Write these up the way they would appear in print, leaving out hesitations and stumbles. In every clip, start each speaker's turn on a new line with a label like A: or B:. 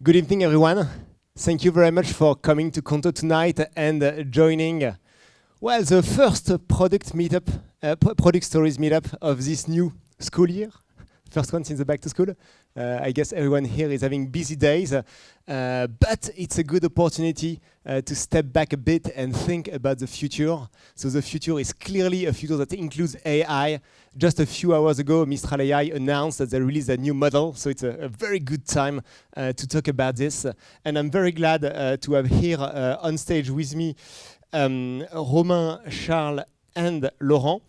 A: Good evening, everyone. Thank you very much for coming to Qonto tonight and joining, well, the first product meetup, product stories meetup of this new school year. First one since the back to school. I guess everyone here is having busy days, but it's a good opportunity to step back a bit and think about the future. So the future is clearly a future that includes AI. Just a few hours ago, Mistral AI announced that they released a new model, so it's a very good time to talk about this. And I'm very glad to have here on stage with me Romain, Charles, and Laurent,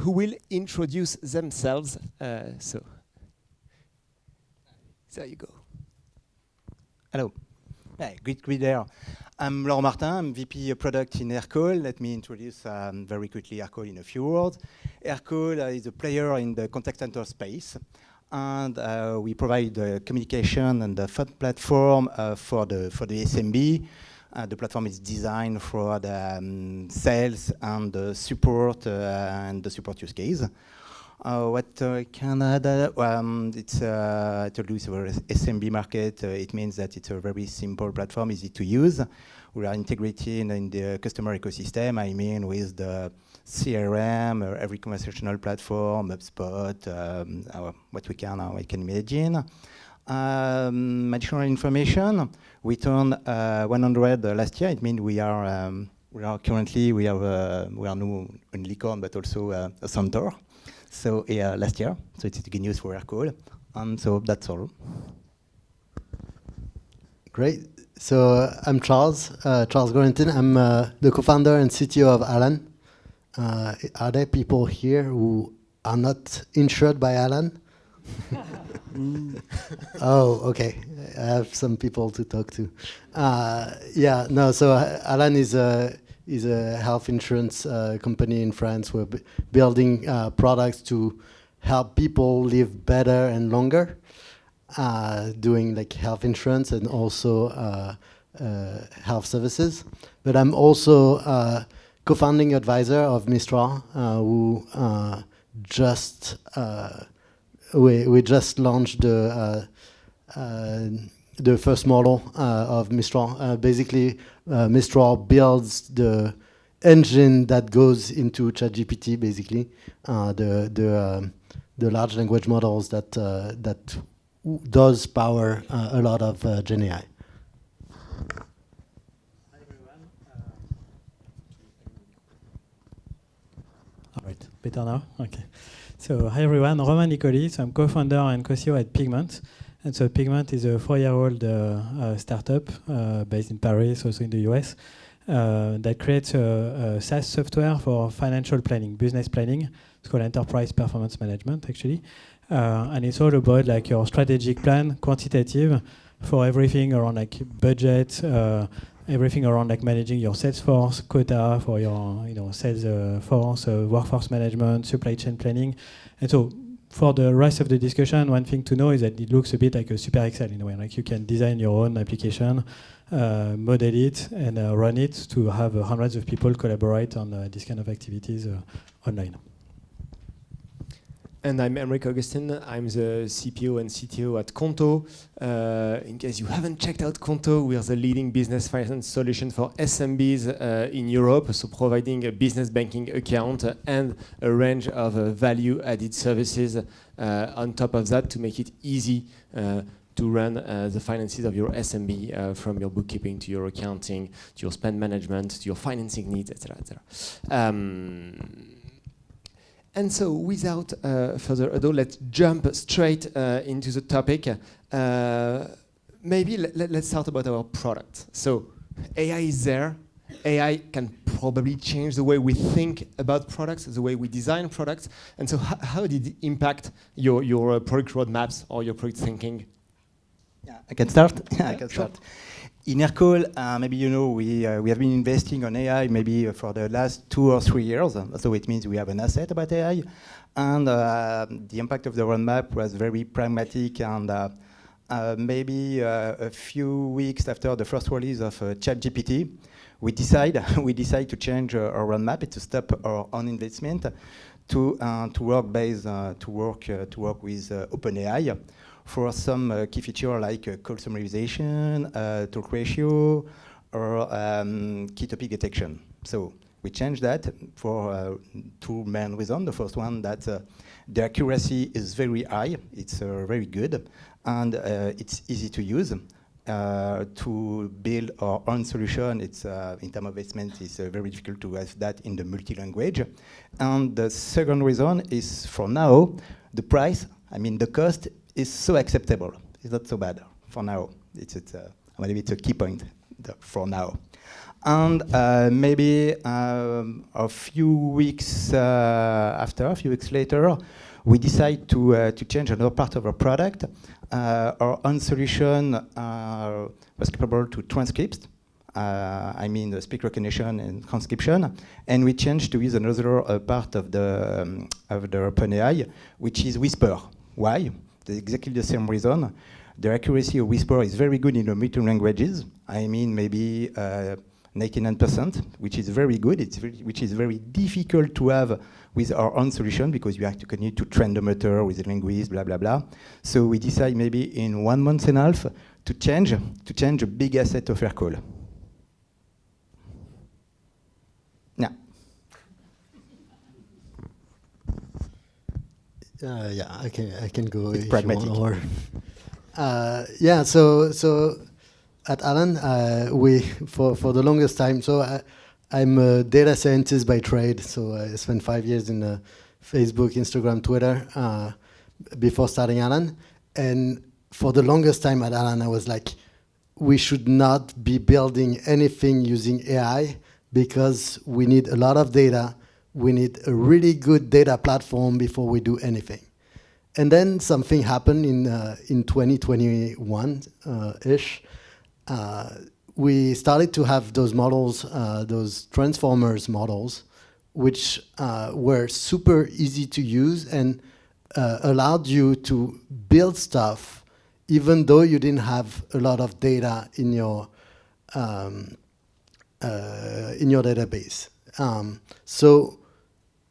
A: who will introduce themselves. So there you go.
B: Hello. Hey, great to be there. I'm Laurent Martin. I'm VP Product in Aircall. Let me introduce very quickly Aircall in a few words. Aircall is a player in the contact center space, and we provide the communication and the fund platform for the SMB. The platform is designed for the sales and the support use case. What can I add? It's I told you it's a SMB market. It means that it's a very simple platform, easy to use. We are integrating in the customer ecosystem. I mean, with the CRM, every conversational platform, HubSpot, what we can imagine. Additional information: we turned 100 last year. It means we are now a unicorn, but also a centaur. So last year, so it's good news for Aircall, and so that's all.
C: Great. So I'm Charles Gorintin. I'm the co-founder and CTO of Alan. Are there people here who are not insured by Alan? Oh, okay. I have some people to talk to. So Alan is a health insurance company in France. We're building products to help people live better and longer, doing like health insurance and also health services. But I'm also co-founding advisor of Mistral, who we just launched the first model of Mistral. Basically, Mistral builds the engine that goes into ChatGPT. Basically, the large language models that does power a lot of GenAI.
D: Hi everyone. All right, better now. Okay. So hi everyone, Romain Niccoli. So I'm co-founder and co-CEO at Pigment. And so Pigment is a 4-year-old startup based in Paris, also in the US, that creates a SaaS software for financial planning, business planning. It's called Enterprise Performance Management, actually. And it's all about like your strategic plan, quantitative, for everything around like budget, everything around like managing your sales force, quota for your sales force, workforce management, supply chain planning. And so for the rest of the discussion, one thing to know is that it looks a bit like a super Excel in a way. Like you can design your own application, model it, and run it to have hundreds of people collaborate on this kind of activities online.
A: And I'm Aymeric Augustin. I'm the CPO and CTO at Qonto. In case you haven't checked out Qonto, we are the leading business finance solution for SMBs in Europe, so providing a business banking account and a range of value-added services on top of that to make it easy to run the finances of your SMB, from your bookkeeping to your accounting, to your spend management, to your financing needs, etc., etc. And so, without further ado, let's jump straight into the topic. Maybe let's start about our product. So, AI is there. AI can probably change the way we think about products, the way we design products. And so, how did it impact your product roadmaps or your product thinking?
B: Yeah, I can start. I can start. In Aircall, maybe you know, we have been investing on AI maybe for the last 2 or 3 years. So it means we have an asset about AI. And the impact of the roadmap was very pragmatic. And maybe a few weeks after the first release of ChatGPT, we decide to change our roadmap, to stop our own investment, to work with OpenAI. for some key feature like call summarization, talk ratio, or key topic detection. So we changed that for two main reasons. The first one, that the accuracy is very high, it's very good, and it's easy to use. To build our own solution, it's in terms of investment, it's very difficult to have that in the multi-language. And the second reason is, for now, the price, I mean the cost, is so acceptable. It's not so bad for now. Maybe it's a key point for now. And maybe a few weeks later, we decide to change another part of our product. Our own solution was capable to transcript, I mean the speech recognition and transcription, and we changed to use another part of the OpenAI, which is Whisper. Why? Exactly the same reason. The accuracy of Whisper is very good in the multi languages. I mean maybe 99%, which is very good. Which is very difficult to have with our own solution because you have to continue to train the motor with the linguist, blah blah blah. So we decide maybe in 1 month and a half to change a big asset of Aircall. Yeah.
C: Yeah, I can go.
B: It's
C: if
B: pragmatic.
C: You want, or yeah. So at Alan, we for the longest time. So I'm a data scientist by trade. So I spent 5 years in Facebook, Instagram, Twitter before starting Alan. And for the longest time at Alan, I was like, we should not be building anything using AI because we need a lot of data. We need a really good data platform before we do anything. And then something happened in 2021-ish. We started to have those models, those transformers models, which were super easy to use and allowed you to build stuff even though you didn't have a lot of data in your database. So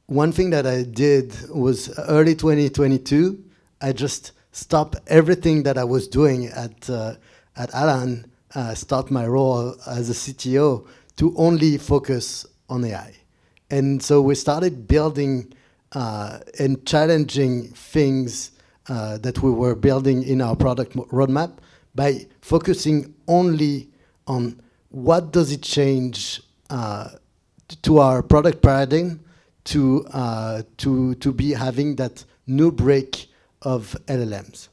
C: one thing that I did was early 2022, I just stopped everything that I was doing at Alan, start my role as a CTO to only focus on AI. And so we started building and challenging things that we were building in our product roadmap by focusing only on what does it change to our product paradigm to be having that new break of LLMs.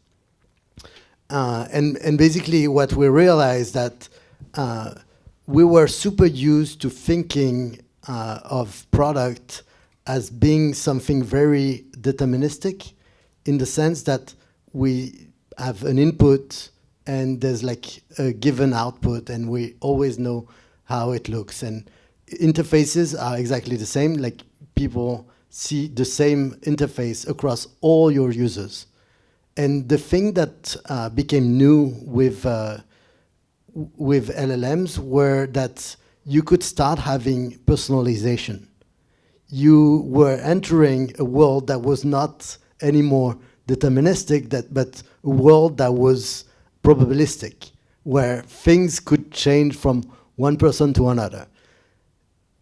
C: And basically what we realized that we were super used to thinking of product as being something very deterministic in the sense that we have an input and there's like a given output and we always know how it looks. And interfaces are exactly the same, like people see the same interface across all your users. And the thing that became new with LLMs were that you could start having personalization. You were entering a world that was not anymore deterministic, but a world that was probabilistic, where things could change from one person to another.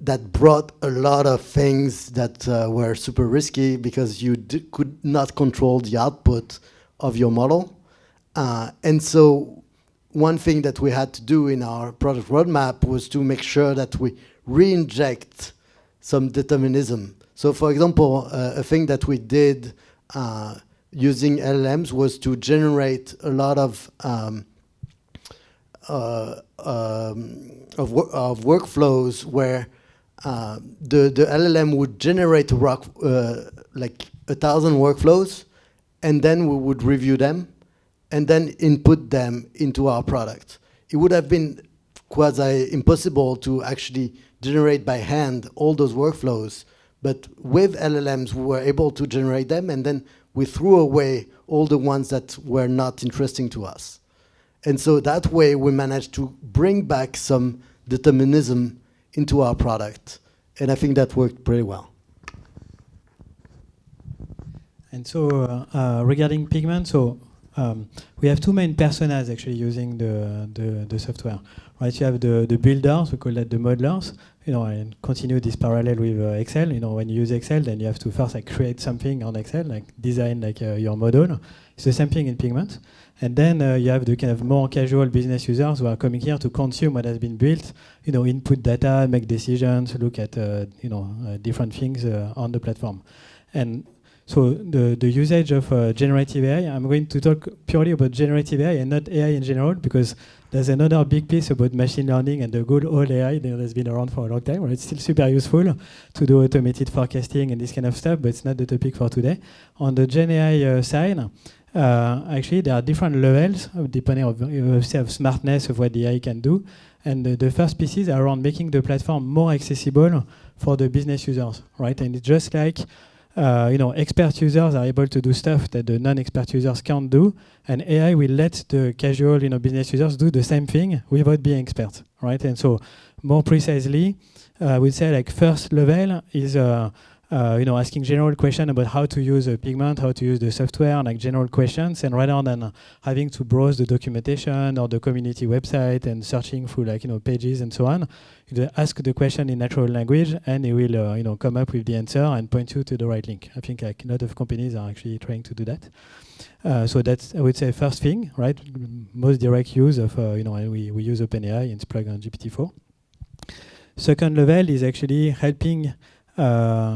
C: That brought a lot of things that were super risky because you could not control the output of your model. And so one thing that we had to do in our product roadmap was to make sure that we re-inject some determinism. So for example, a thing that we did using LLMs was to generate a lot of workflows where the LLM would generate like 1,000 workflows, and then we would review them and then input them into our product. It would have been quasi impossible to actually generate by hand all those workflows, but with LLMs we were able to generate them, and then we threw away all the ones that were not interesting to us. And so that way we managed to bring back some determinism into our product, and I think that worked pretty well.
D: And so regarding Pigment, so we have two main personas actually using the software. Right, you have the builders, we call that the modelers. And continue this parallel with Excel. When you use Excel, then you have to first create something on Excel, like design your model. It's the same thing in Pigment. And then you have the kind of more casual business users who are coming here to consume what has been built, input data, make decisions, look at different things on the platform. And so the usage of generative AI, I'm going to talk purely about generative AI and not AI in general, because there's another big piece about machine learning and the good old AI that has been around for a long time. It's still super useful to do automated forecasting and this kind of stuff, but it's not the topic for today. On the GenAI side, actually there are different levels depending on smartness of what the AI can do. And the first pieces are around making the platform more accessible for the business users, right? And it's just like expert users are able to do stuff that the non-expert users can't do, and AI will let the casual, business users do the same thing without being experts, right? And so, more precisely, I would say first level is asking general questions about how to use Pigment, how to use the software, like general questions, and rather than having to browse the documentation or the community website and searching through pages and so on, you ask the question in natural language, and it will come up with the answer and point you to the right link. I think a lot of companies are actually trying to do that. So that's, I would say, first thing, right? Most direct use of we use OpenAI and it's plugged on GPT-4. Second level is actually helping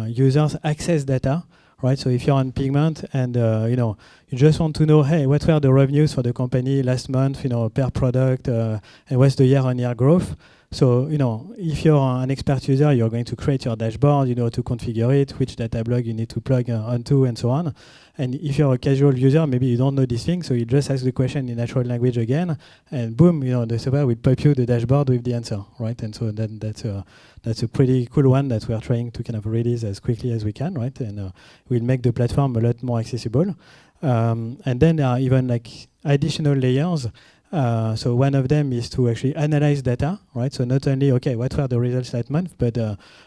D: users access data, right? So if you're on Pigment and you just want to know, hey, what were the revenues for the company last month, per product, and what's the year-on-year growth? So if you're an expert user, you're going to create your dashboard, to configure it, which data block you need to plug onto, and so on. And if you're a casual user, maybe you don't know these things, so you just ask the question in natural language again, and boom, the software will pop you the dashboard with the answer, right? And so then that's a pretty cool one that we are trying to kind of release as quickly as we can, right? And we'll make the platform a lot more accessible. And then there are even additional layers. So one of them is to actually analyze data, right? So not only, okay, what were the results that month, but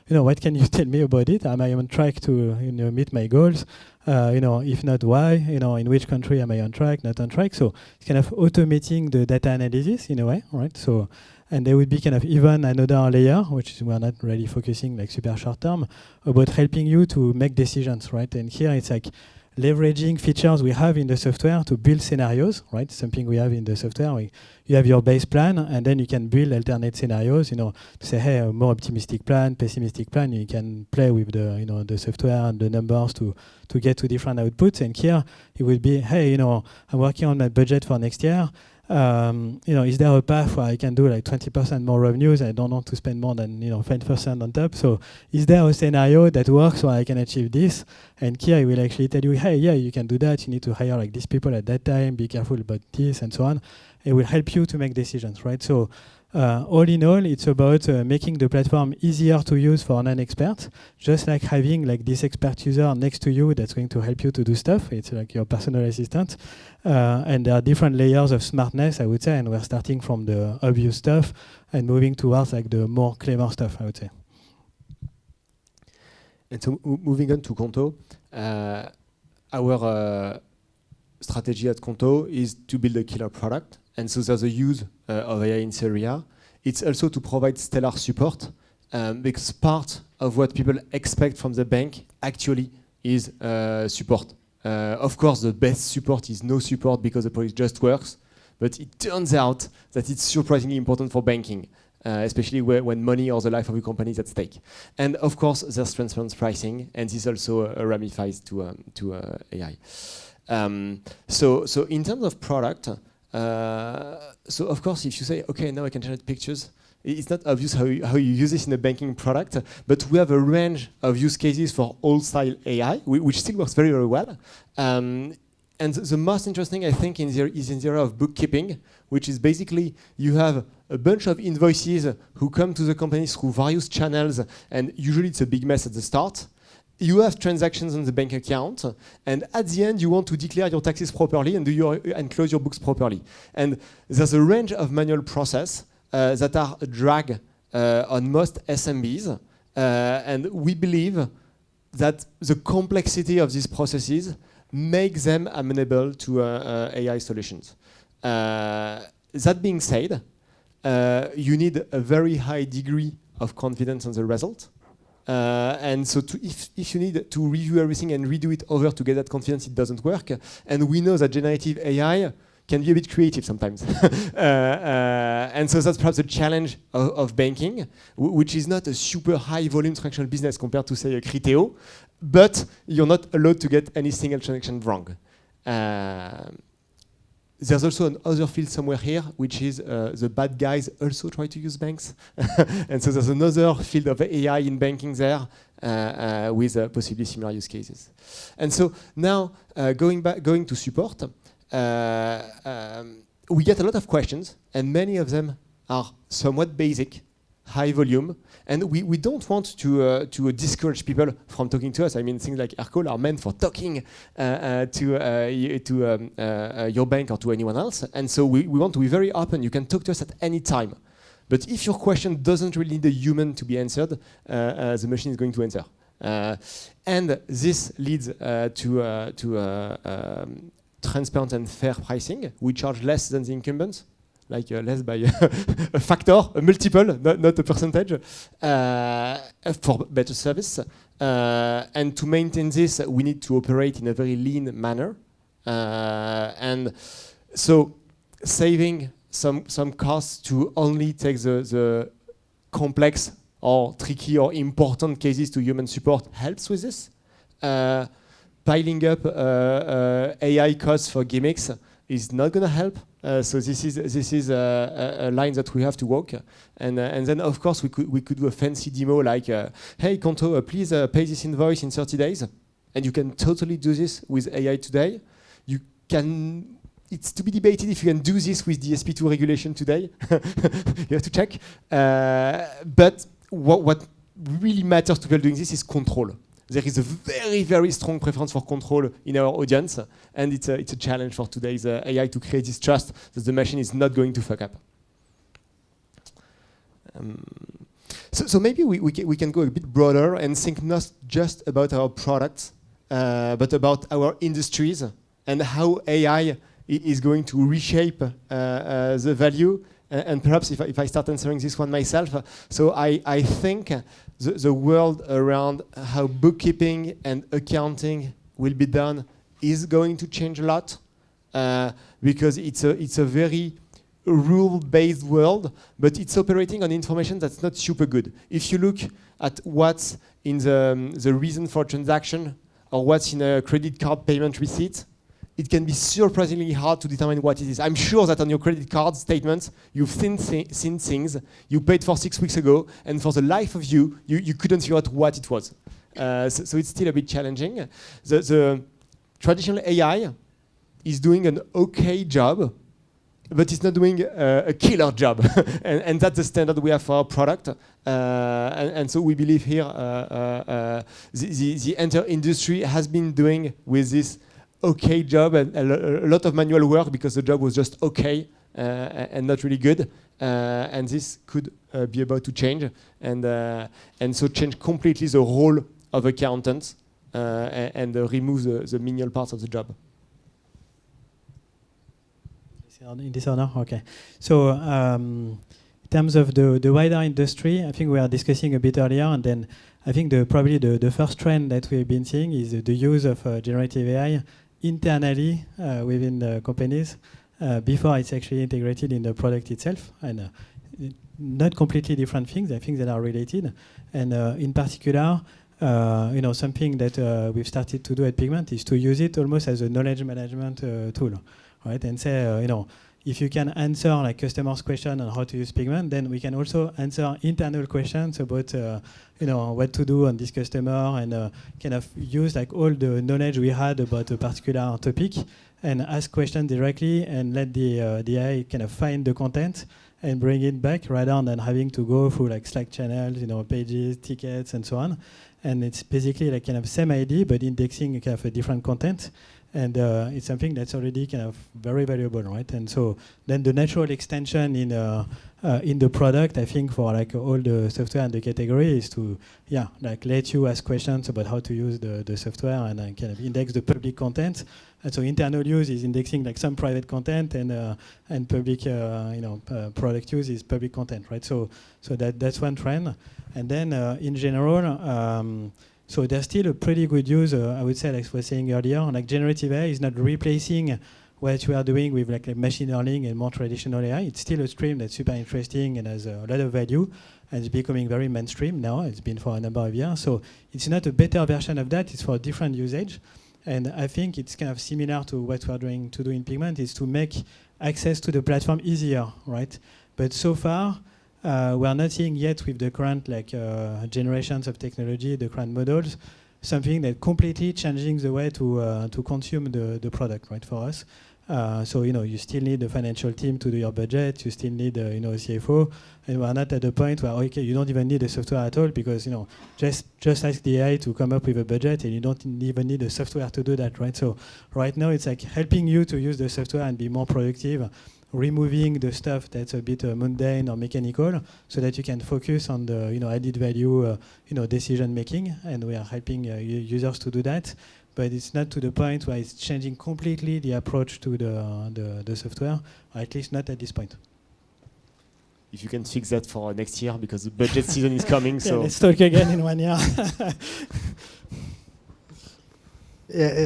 D: what can you tell me about it? Am I on track to meet my goals? If not, why? In which country am I on track, not on track? So it's kind of automating the data analysis in a way, right? So, and there would be kind of even another layer, which we're not really focusing super short term, about helping you to make decisions, right? And here it's leveraging features we have in the software to build scenarios, right? Something we have in the software. You have your base plan, and then you can build alternate scenarios, to say, hey, a more optimistic plan, pessimistic plan. You can play with the software and the numbers to get to different outputs. And here, it will be, hey, I'm working on my budget for next year. Is there a path where I can do 20% more revenues? I don't want to spend more than 5% on top. So is there a scenario that works where I can achieve this? And here I will actually tell you, hey, yeah, you can do that. You need to hire these people at that time. Be careful about this and so on. It will help you to make decisions, right? So all in all, it's about making the platform easier to use for non-experts, just like having this expert user next to you that's going to help you to do stuff. It's like your personal assistant. And there are different layers of smartness, I would say, and we're starting from the obvious stuff and moving towards the more clever stuff, I would say.
A: And so moving on to Qonto, our strategy at Qonto is to build a killer product. And so there's a use of AI in this area. It's also to provide stellar support, because part of what people expect from the bank actually is support. Of course, the best support is no support because the product just works, but it turns out that it's surprisingly important for banking, especially when money or the life of a company is at stake. And of course, there's transparent pricing, and this also ramifies to AI. So in terms of product, so of course, if you say, okay, now I can generate pictures, it's not obvious how you use this in a banking product, but we have a range of use cases for old-style AI, which still works very, very well. And the most interesting, I think, is in the area of bookkeeping, which is basically you have a bunch of invoices who come to the company through various channels, and usually it's a big mess at the start. You have transactions on the bank account, and at the end, you want to declare your taxes properly and close your books properly. And there's a range of manual process that are a drag on most SMEs, and we believe that the complexity of these processes make them amenable to AI solutions. That being said, you need a very high degree of confidence on the result. And so if you need to review everything and redo it over to get that confidence, it doesn't work. And we know that generative AI can be a bit creative sometimes. And so that's perhaps the challenge of banking, which is not a super high volume transactional business compared to, say, a CPTO, but you're not allowed to get any single transaction wrong. There's also another field somewhere here, which is the bad guys also try to use banks. And so there's another field of AI in banking there with possibly similar use cases. And so now going to support, we get a lot of questions, and many of them are somewhat basic, high volume, and we don't want to discourage people from talking to us. I mean, things like Aircall are meant for talking to your bank or to anyone else, and so we want to be very open. You can talk to us at any time. But if your question doesn't really need a human to be answered, the machine is going to answer. And this leads to transparent and fair pricing. We charge less than the incumbents, like less by a factor, a multiple, not a percentage, for better service. And to maintain this, we need to operate in a very lean manner. And so saving some costs to only take the complex or tricky or important cases to human support helps with this. Piling up AI costs for gimmicks is not going to help. So this is a line that we have to walk. And then of course we could do a fancy demo like, hey Qonto, please pay this invoice in 30 days. And you can totally do this with AI today. You can. It's to be debated if you can do this with the SP2 regulation today. You have to check. But what really matters to people doing this is control. There is a very, very strong preference for control in our audience, and it's a challenge for today's AI to create this trust that the machine is not going to fuck up. So maybe we can go a bit broader and think not just about our products, but about our industries and how AI is going to reshape the value. And perhaps if I start answering this one myself, so I think the world around how bookkeeping and accounting will be done is going to change a lot, because it's a very rule-based world, but it's operating on information that's not super good. If you look at what's in the reason for transaction or what's in a credit card payment receipt, it can be surprisingly hard to determine what it is. I'm sure that on your credit card statements, you've seen things you paid for 6 weeks ago, and for the life of you couldn't figure out what it was. So it's still a bit challenging. The traditional AI is doing an okay job, but it's not doing a killer job. and that's the standard we have for our product. And so we believe here the entire industry has been doing with this okay job and a lot of manual work because the job was just okay and not really good. And this could be about to change. And so change completely the role of accountants and remove the menial parts of the job.
D: In this order, okay. So in terms of the wider industry, I think we are discussing a bit earlier, and then I think probably the first trend that we've been seeing is the use of generative AI internally within the companies before it's actually integrated in the product itself. And not completely different things, I think that are related. And in particular, something that we've started to do at Pigment is to use it almost as a knowledge management tool, right? And say, if you can answer like customers' question on how to use Pigment, then we can also answer internal questions about what to do on this customer, and kind of use like all the knowledge we had about a particular topic and ask questions directly and let the AI kind of find the content and bring it back rather than having to go through like Slack channels, pages, tickets, and so on. And it's basically like kind of same idea, but indexing kind of a different content And it's something that's already kind of very valuable, right? And so then the natural extension in the product, I think, for like all the software and the category is to, like let you ask questions about how to use the software and kind of index the public content. And so internal use is indexing like some private content, and public, product use is public content, right? So that's one trend. And then in general, so there's still a pretty good use, I would say, like I was saying earlier, like generative AI is not replacing what we are doing with like machine learning and more traditional AI. It's still a stream that's super interesting and has a lot of value, and it's becoming very mainstream now. It's been for a number of years. So it's not a better version of that, it's for a different usage. And I think it's kind of similar to what we're trying to do in Pigment, is to make access to the platform easier, right? But so far, we are not seeing yet with the current generations of technology, the current models, something that completely changing the way to consume the product, right, for us. So you still need the financial team to do your budget. You still need a CFO, and we're not at the point where you don't even need the software at all, because just ask the AI to come up with a budget, and you don't even need the software to do that, right? So right now it's like helping you to use the software and be more productive, removing the stuff that's a bit mundane or mechanical, so that you can focus on the added value, decision making, and we are helping users to do that. But it's not to the point where it's changing completely the approach to the software, or at least not at this point.
A: If you can fix that for next year, because the budget season is coming. So
D: let's talk again in 1 year.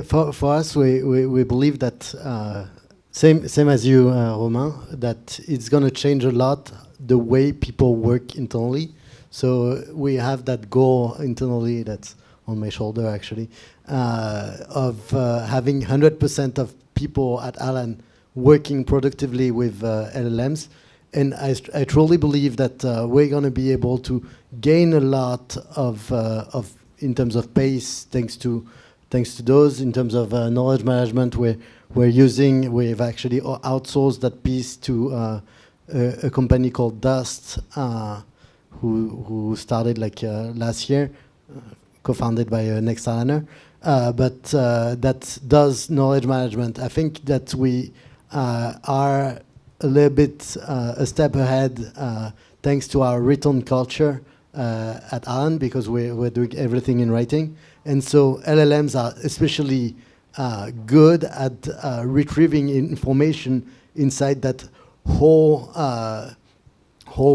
C: For us, we believe that same as you, Romain, that it's going to change a lot the way people work internally. So we have that goal internally that's on my shoulder, actually, of having 100% of people at Alan working productively with LLMs. And I truly believe that we're going to be able to gain a lot of in terms of pace, thanks to those. In terms of knowledge management, we've actually outsourced that piece to a company called Dust, who started last year, co-founded by an ex-Alaner, but that does knowledge management. I think that we are a little bit a step ahead, thanks to our written culture at Alan, because we're doing everything in writing. And so LLMs are especially good at retrieving information inside that whole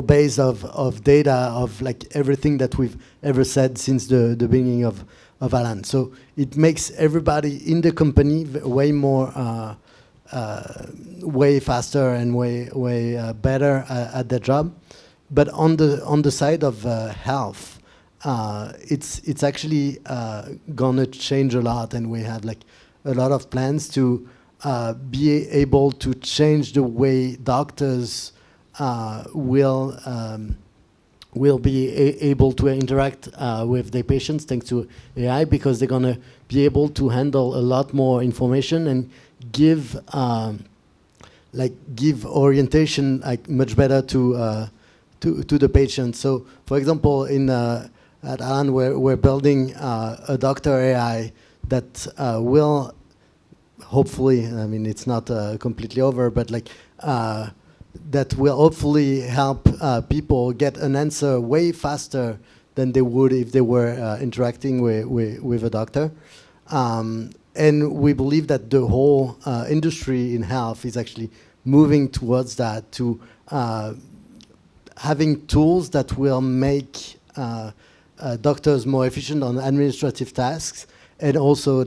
C: base of data of everything that we've ever said since the beginning of Alan. So it makes everybody in the company way more, way faster and way better at their job. But on the side of health, it's actually gonna change a lot, and we have a lot of plans to be able to change the way doctors will be able to interact with their patients thanks to AI, because they're gonna be able to handle a lot more information and give orientation much better to the patient. So, for example, at Alan, we're building a doctor AI that will hopefully, I mean, it's not completely over, but that will hopefully help people get an answer way faster than they would if they were interacting with a doctor. And we believe that the whole industry in health is actually moving towards that, to having tools that will make doctors more efficient on administrative tasks, and also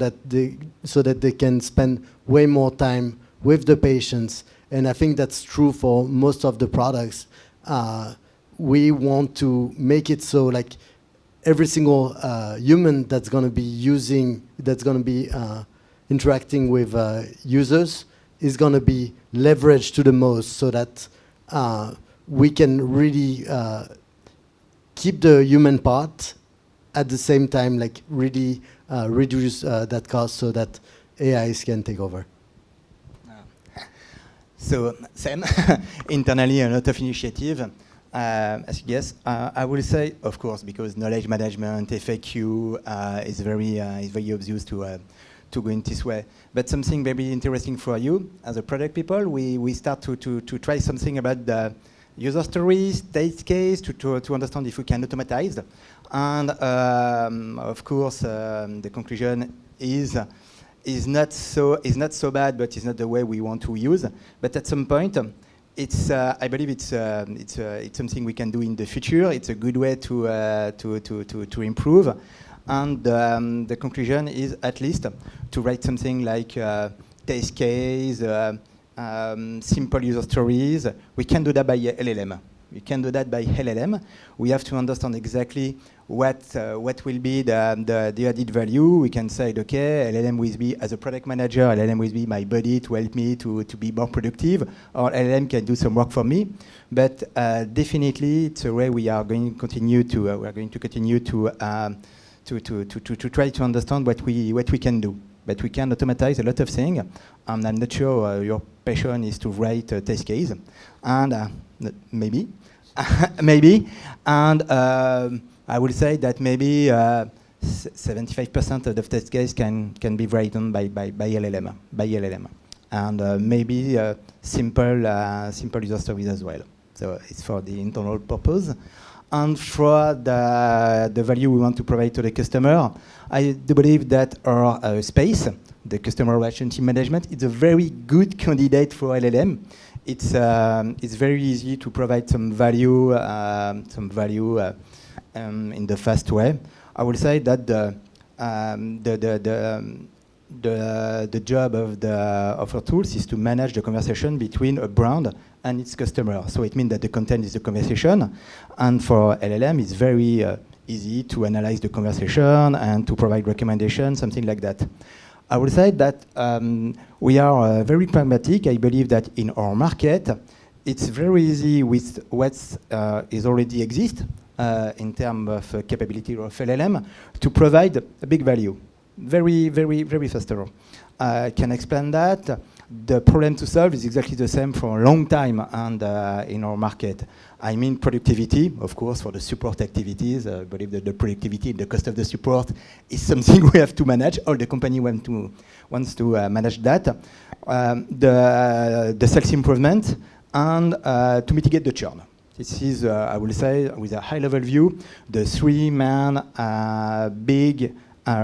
C: so that they can spend way more time with the patients. And I think that's true for most of the products. We want to make it so every single human that's going to be interacting with users is going to be leveraged to the most, so that we can really keep the human part, at the same time really reduce that cost, so that AIs can take over.
B: So, same, internally a lot of initiative. As you guess, I will say, of course, because knowledge management, FAQ is very obvious to to go in this way. But something very interesting for you as a product people, we start to try something about the user stories, test case, to understand if we can automatize. And of course, the conclusion is not so bad, but it's not the way we want to use. But at some point, I believe it's something we can do in the future. It's a good way to improve. And the conclusion is at least to write something like test case, simple user stories. We can do that by LLM. We can do that by LLM. We have to understand exactly what will be the added value. We can say, okay, LLM will be, as a product manager, LLM will be my buddy to help me to be more productive, or LLM can do some work for me. But definitely, it's a way we are going to continue to try to understand what we can do. But we can automatize a lot of things. And I'm not sure your passion is to write a test case, and maybe, maybe. And I would say that maybe 75% of the test case can be written by LLM, and maybe simple user stories as well. So it's for the internal purpose. And for the value we want to provide to the customer, I do believe that our space, the customer relationship management, is a very good candidate for LLM. It's very easy to provide some value in the fast way. I will say that the job of our tools is to manage the conversation between a brand and its customer. So it means that the content is the conversation, and for LLM, it's very easy to analyze the conversation and to provide recommendations, something like that. I would say that we are very pragmatic. I believe that in our market, it's very easy with what is already exist in terms of capability of LLM to provide a big value. Very, very, very faster. I can explain that. The problem to solve is exactly the same for a long time and in our market. I mean productivity, of course, for the support activities. I believe that the productivity, the cost of the support is something we have to manage. All the company wants to manage that. The sales improvement and to mitigate the churn. This is, I will say, with a high-level view, the three-man big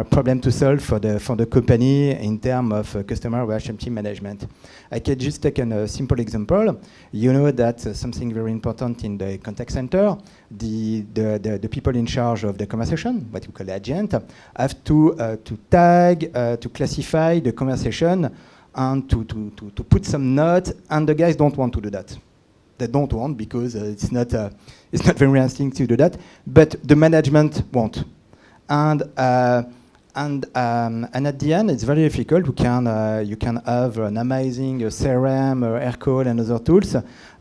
B: problem to solve for the company in terms of customer relationship management. I can just take a simple example. You know that something very important in the contact center, the people in charge of the conversation, what we call the agent, have to tag, to classify the conversation, and to put some notes, and the guys don't want to do that. They don't want because it's not very interesting to do that, but the management won't. And at the end, it's very difficult. You can have an amazing CRM, Aircall, and other tools.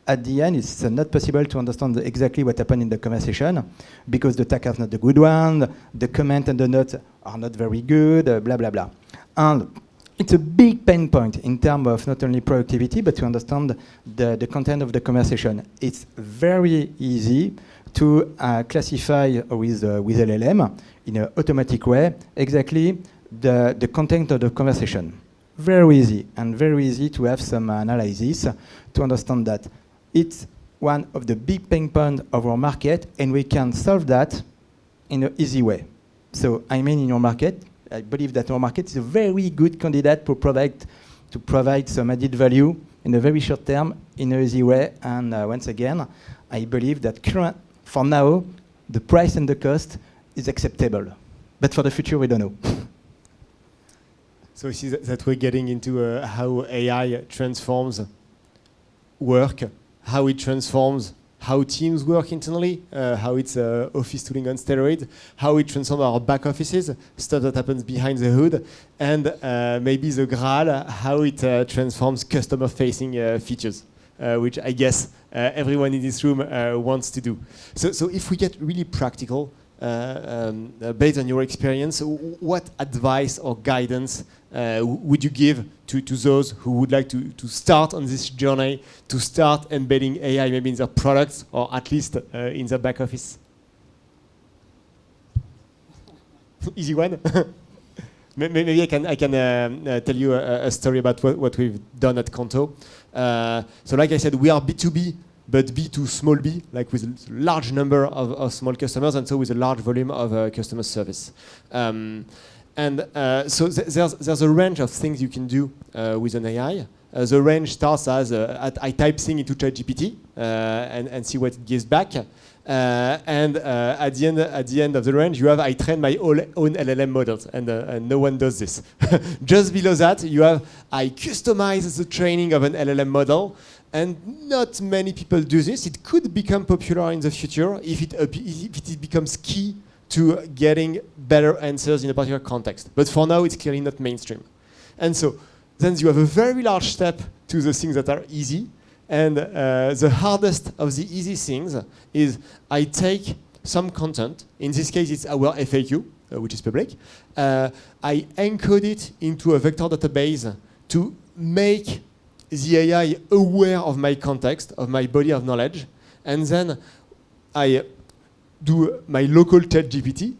B: At the end, it's not possible to understand exactly what happened in the conversation because the tag is not the good one, the comment and the notes are not very good, blah, blah, blah. And it's a big pain point in terms of not only productivity, but to understand the content of the conversation. It's very easy to classify with LLM in an automatic way exactly the content of the conversation. Very easy, and very easy to have some analysis to understand that. It's one of the big pain points of our market, and we can solve that in an easy way. So I mean in your market, I believe that our market is a very good candidate to provide some added value in a very short term, in an easy way. And once again, I believe that for now, the price and the cost is acceptable. But for the future, we don't know.
A: So I see that we're getting into how AI transforms work, how it transforms how teams work internally, how it's office tooling on steroids, how it transforms our back offices, stuff that happens behind the hood, and maybe the Graal, how it transforms customer-facing features, which I guess everyone in this room wants to do. So if we get really practical, based on your experience, what advice or guidance would you give to those who would like to start on this journey, to start embedding AI maybe in their products or at least in their back office? Easy one. Maybe I can tell you a story about what we've done at Qonto. So like I said, we are B2B, but B to small b, like with a large number of small customers, and so with a large volume of customer service. So there's a range of things you can do with an AI. The range starts as I type thing into ChatGPT and see what it gives back. And at the end of the range, you have I train my own LLM models, and no one does this. Just below that, you have I customize the training of an LLM model, and not many people do this. It could become popular in the future if it becomes key to getting better answers in a particular context. But for now, it's clearly not mainstream. And so then you have a very large step to the things that are easy. And the hardest of the easy things is I take some content. In this case, it's our FAQ, which is public. I encode it into a vector database to make the AI aware of my context, of my body of knowledge. And then I do my local ChatGPT,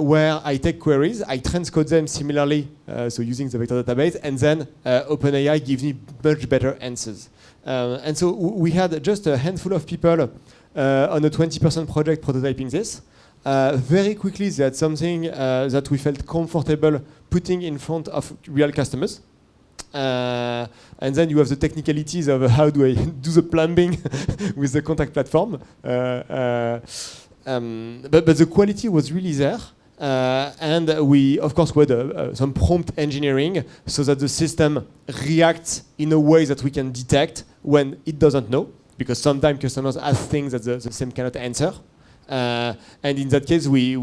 A: where I take queries, I transcode them similarly, so using the vector database, and then OpenAI gives me much better answers. And so we had just a handful of people on a 20% project prototyping this. Very quickly, they had something that we felt comfortable putting in front of real customers. And then you have the technicalities of how do I do the plumbing with the contact platform. But the quality was really there. And we, of course, we had some prompt engineering so that the system reacts in a way that we can detect when it doesn't know, because sometimes customers ask things that the system cannot answer. And in that case, we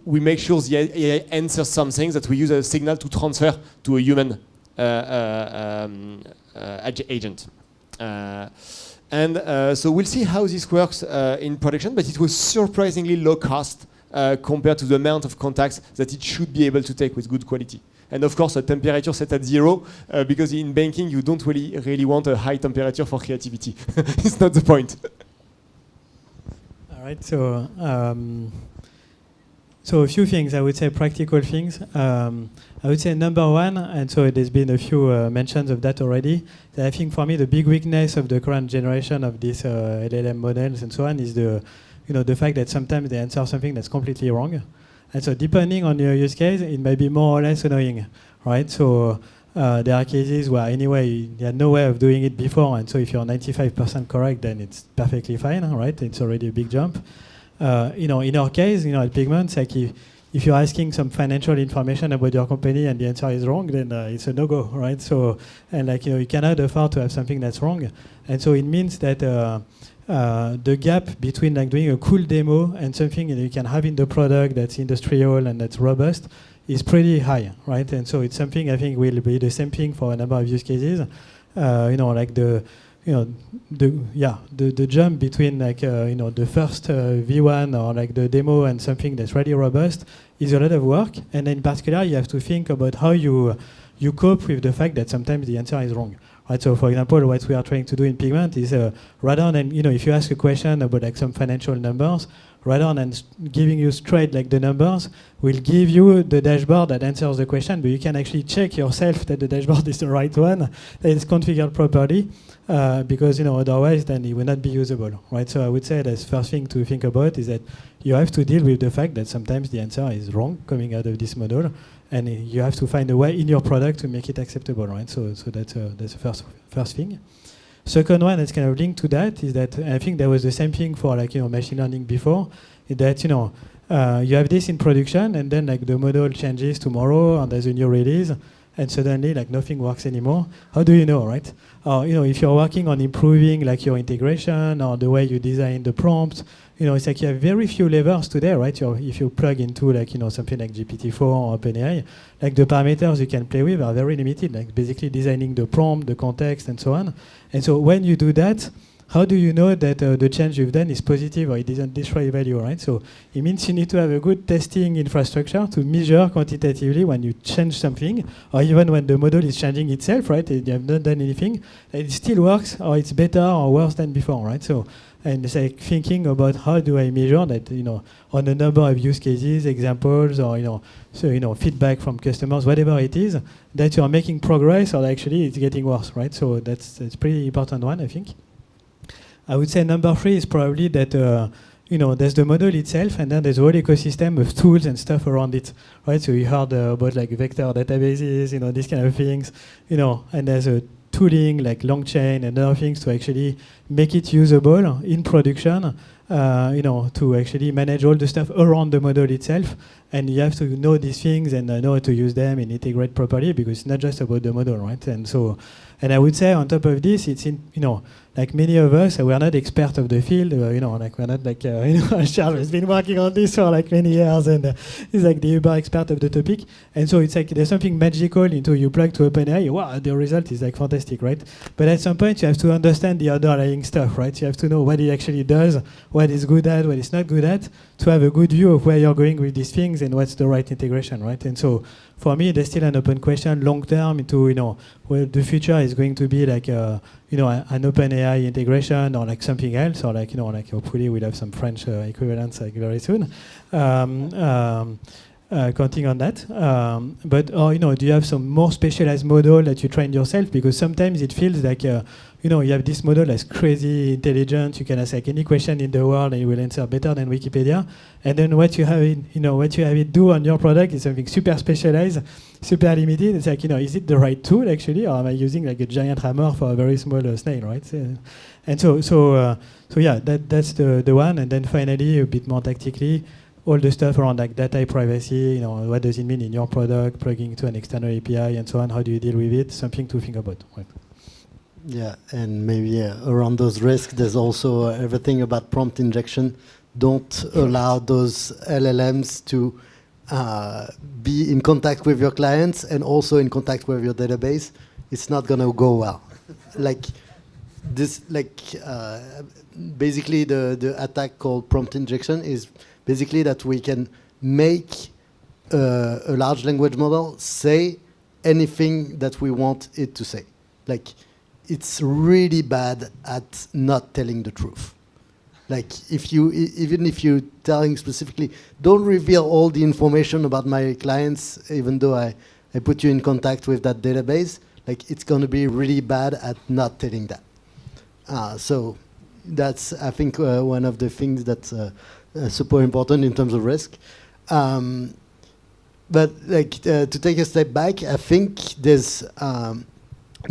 A: make sure the AI answers something that we use as a signal to transfer to a human agent. So we'll see how this works in production, but it was surprisingly low cost compared to the amount of contacts that it should be able to take with good quality. And of course, a temperature set at 0, because in banking, you don't really want a high temperature for creativity. It's not the point.
D: All right, so a few things, I would say practical things. I would say number one, and so there's been a few mentions of that already, that I think for me the big weakness of the current generation of these LLM models and so on is the fact that sometimes they answer something that's completely wrong. And so depending on your use case, it may be more or less annoying, right? So there are cases where anyway you had no way of doing it before, and so if you're 95% correct, then it's perfectly fine, right? It's already a big jump. In our case, at Pigment, like if you're asking some financial information about your company and the answer is wrong, then it's a no-go, right? So, and you cannot afford to have something that's wrong. And so it means that the gap between doing a cool demo and something you can have in the product that's industrial and that's robust is pretty high, right? And so it's something I think will be the same thing for a number of use cases. The jump between the first V1 or the demo and something that's really robust is a lot of work. And in particular, you have to think about how you cope with the fact that sometimes the answer is wrong. Right, so for example, what we are trying to do in Pigment is rather than, if you ask a question about some financial numbers, rather than giving you straight the numbers, we'll give you the dashboard that answers the question, but you can actually check yourself that the dashboard is the right one, that it's configured properly, because otherwise then it will not be usable, right? So I would say the first thing to think about is that you have to deal with the fact that sometimes the answer is wrong coming out of this model, and you have to find a way in your product to make it acceptable, right? So that's the first thing. Second one that's kind of linked to that is that I think there was the same thing for machine learning before, is that you have this in production and then the model changes tomorrow and there's a new release and suddenly nothing works anymore. How do you know, right? Or if you're working on improving your integration or the way you design the prompt, it's you have very few levers today, right? If you plug into something like GPT-4 or OpenAI, the parameters you can play with are very limited, basically designing the prompt, the context, and so on. And so when you do that, how do you know that the change you've done is positive or it doesn't destroy value, right? So it means you need to have a good testing infrastructure to measure quantitatively when you change something, or even when the model is changing itself, right? You have not done anything, it still works, or it's better or worse than before, right? So and it's like thinking about how do I measure that, on a number of use cases, examples, or feedback from customers, whatever it is, that you are making progress or actually it's getting worse, right? So that's pretty important one, I think. I would say number 3 is probably that there's the model itself, and then there's a whole ecosystem of tools and stuff around it, right? So you heard about like vector databases, these kind of things, and there's a tooling like LongChain and other things to actually make it usable in production, to actually manage all the stuff around the model itself. And you have to know these things and know how to use them and integrate properly, because it's not just about the model, right? And I would say on top of this, it's like many of us, we're not experts of the field, we're not like, Charles has been working on this for like many years, and he's like the uber expert of the topic. And so it's like there's something magical into you plug to OpenAI, wow, the result is like fantastic, right? But at some point you have to understand the underlying stuff, right? You have to know what it actually does, what it's good at, what it's not good at, to have a good view of where you're going with these things and what's the right integration, right? And so for me, there's still an open question long term into, where the future is going to be like, an OpenAI integration or like something else, or like, hopefully we'll have some French equivalents like very soon. Counting on that. But do you have some more specialized model that you trained yourself? Because sometimes it feels like, you have this model that's crazy intelligent. You can ask like any question in the world and it will answer better than Wikipedia. And then what you have it do on your product is something super specialized, super limited. It's like, is it the right tool actually, or am I using like a giant hammer for a very small snail, right? And so yeah, that's the one. And then finally, a bit more tactically, all the stuff around like data privacy, what does it mean in your product, plugging to an external API and so on, how do you deal with it? Something to think about. Right.
C: Yeah, and maybe around those risks, there's also everything about prompt injection. Don't allow those LLMs to be in contact with your clients and also in contact with your database. It's not gonna go well. Basically the attack called prompt injection is basically that we can make a large language model say anything that we want it to say. Like, it's really bad at not telling the truth. Like, even if you're telling specifically, don't reveal all the information about my clients, even though I put you in contact with that database, like, it's going to be really bad at not telling that. So that's, I think, one of the things that's super important in terms of risk. But like, to take a step back, I think there's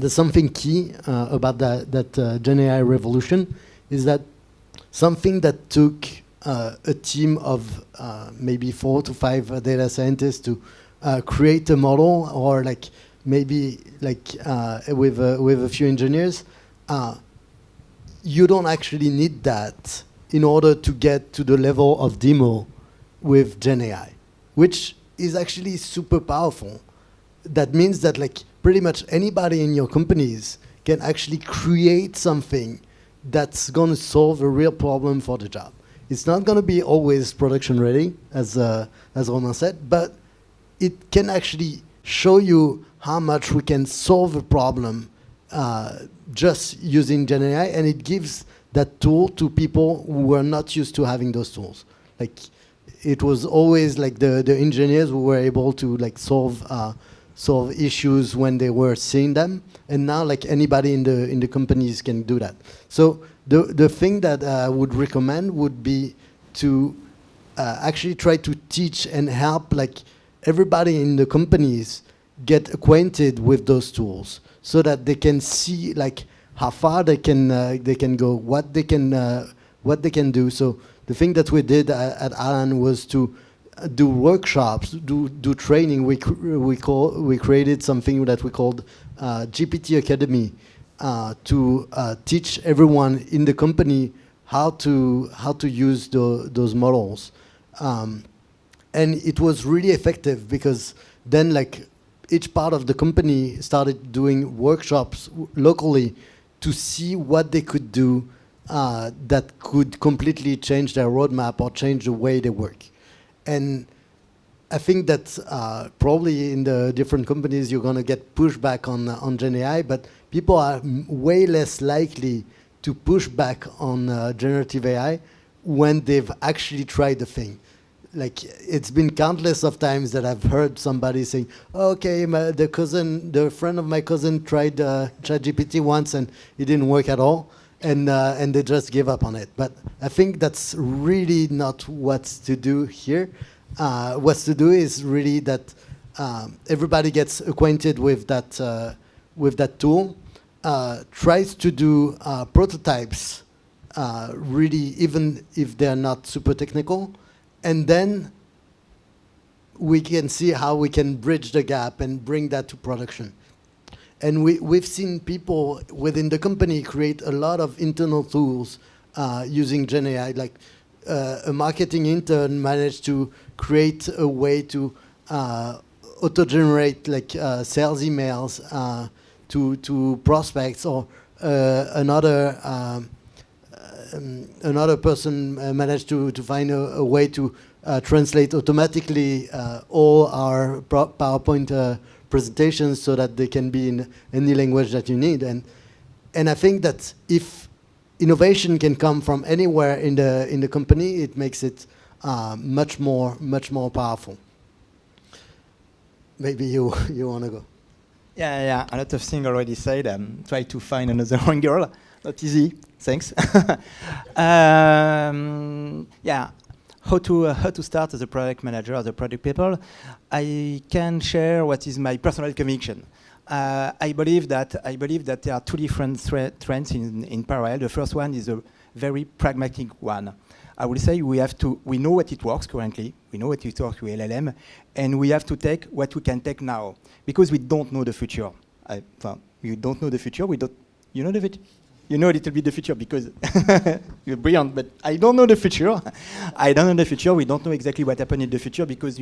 C: something key about that GenAI revolution, is that something that took a team of maybe 4 to 5 data scientists to create a model, or like maybe like with a few engineers, you don't actually need that in order to get to the level of demo with GenAI, which is actually super powerful. That means that like pretty much anybody in your companies can actually create something that's going to solve a real problem for the job. It's not going to be always production ready, as Romain said, but it can actually show you how much we can solve a problem just using GenAI, and it gives that tool to people who were not used to having those tools. Like, it was always like the engineers who were able to like solve issues when they were seeing them, and now like anybody in the companies can do that. So the thing that I would recommend would be to actually try to teach and help like everybody in the companies get acquainted with those tools, so that they can see like how far they can go, what they can do. So the thing that we did at Alan was to do workshops, do training. We created something that we called GPT Academy to teach everyone in the company how to use those models, and it was really effective, because then like each part of the company started doing workshops locally to see what they could do that could completely change their roadmap or change the way they work. And I think that probably in the different companies you're going to get pushback on GenAI, but people are way less likely to push back on generative AI when they've actually tried the thing. Like, it's been countless of times that I've heard somebody saying, okay, the friend of my cousin tried ChatGPT once and it didn't work at all, and they just give up on it. But I think that's really not what's to do here. What's to do is really that everybody gets acquainted with that tool, tries to do prototypes, really, even if they're not super technical, and then we can see how we can bridge the gap and bring that to production. And we've seen people within the company create a lot of internal tools using GenAI. Like a marketing intern managed to create a way to auto-generate like sales emails to prospects, or another person managed to find a way to translate automatically all our PowerPoint presentations so that they can be in any language that you need. And I think that if innovation can come from anywhere in the company, it makes it much more powerful. Maybe you want to go.
B: Yeah, a lot of things already said. Try to find another angle. Not easy. Thanks. Yeah, how to start as a product manager, as a product people. I can share what is my personal conviction. I believe that there are two different trends in parallel. The first one is a very pragmatic one. I will say we know what it works currently. We know what it works with LLM, and we have to take what we can take now, because we don't know the future. You don't know the future. You know the future. You know a little bit the future because you're brilliant, but I don't know the future. I don't know the future. We don't know exactly what happened in the future because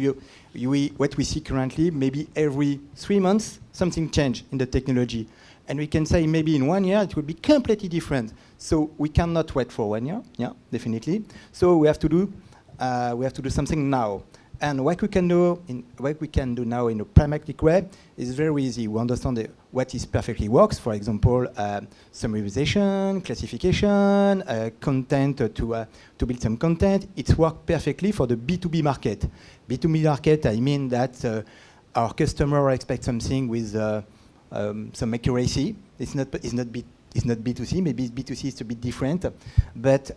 B: what we see currently, maybe every 3 months, something changed in the technology. And we can say maybe in 1 year it will be completely different. So we cannot wait for 1 year, yeah, definitely. So we have to do something now. And what we can do now in a pragmatic way is very easy. We understand what is perfectly works. For example, summarization, classification, content to build some content. It's worked perfectly for the B2B market. B2B market, I mean that our customer expects something with some accuracy. It's not B2C. Maybe B2C is a bit different, but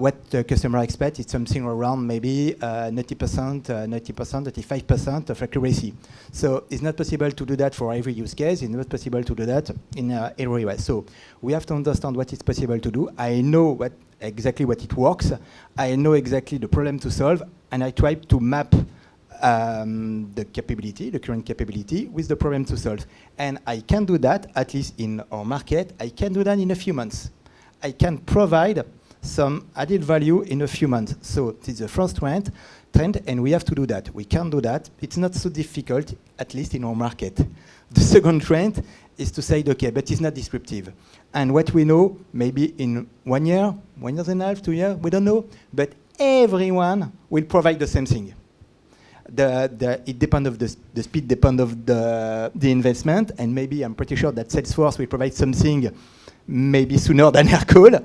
B: what the customer expects is something around maybe 90%, 95% of accuracy. So it's not possible to do that for every use case. It's not possible to do that in every way. So we have to understand what is possible to do. I know exactly what it works. I know exactly the problem to solve, and I try to map the current capability with the problem to solve. And I can do that, at least in our market, I can do that in a few months. I can provide some added value in a few months. So this is the first trend, and we have to do that. We can do that. It's not so difficult, at least in our market. The second trend is to say, okay, but it's not disruptive. And what we know, maybe in 1 year, 1 year and a half, 2 years, we don't know, but everyone will provide the same thing. It depends of the speed, depends of the investment, and maybe I'm pretty sure that Salesforce will provide something maybe sooner than Aircall,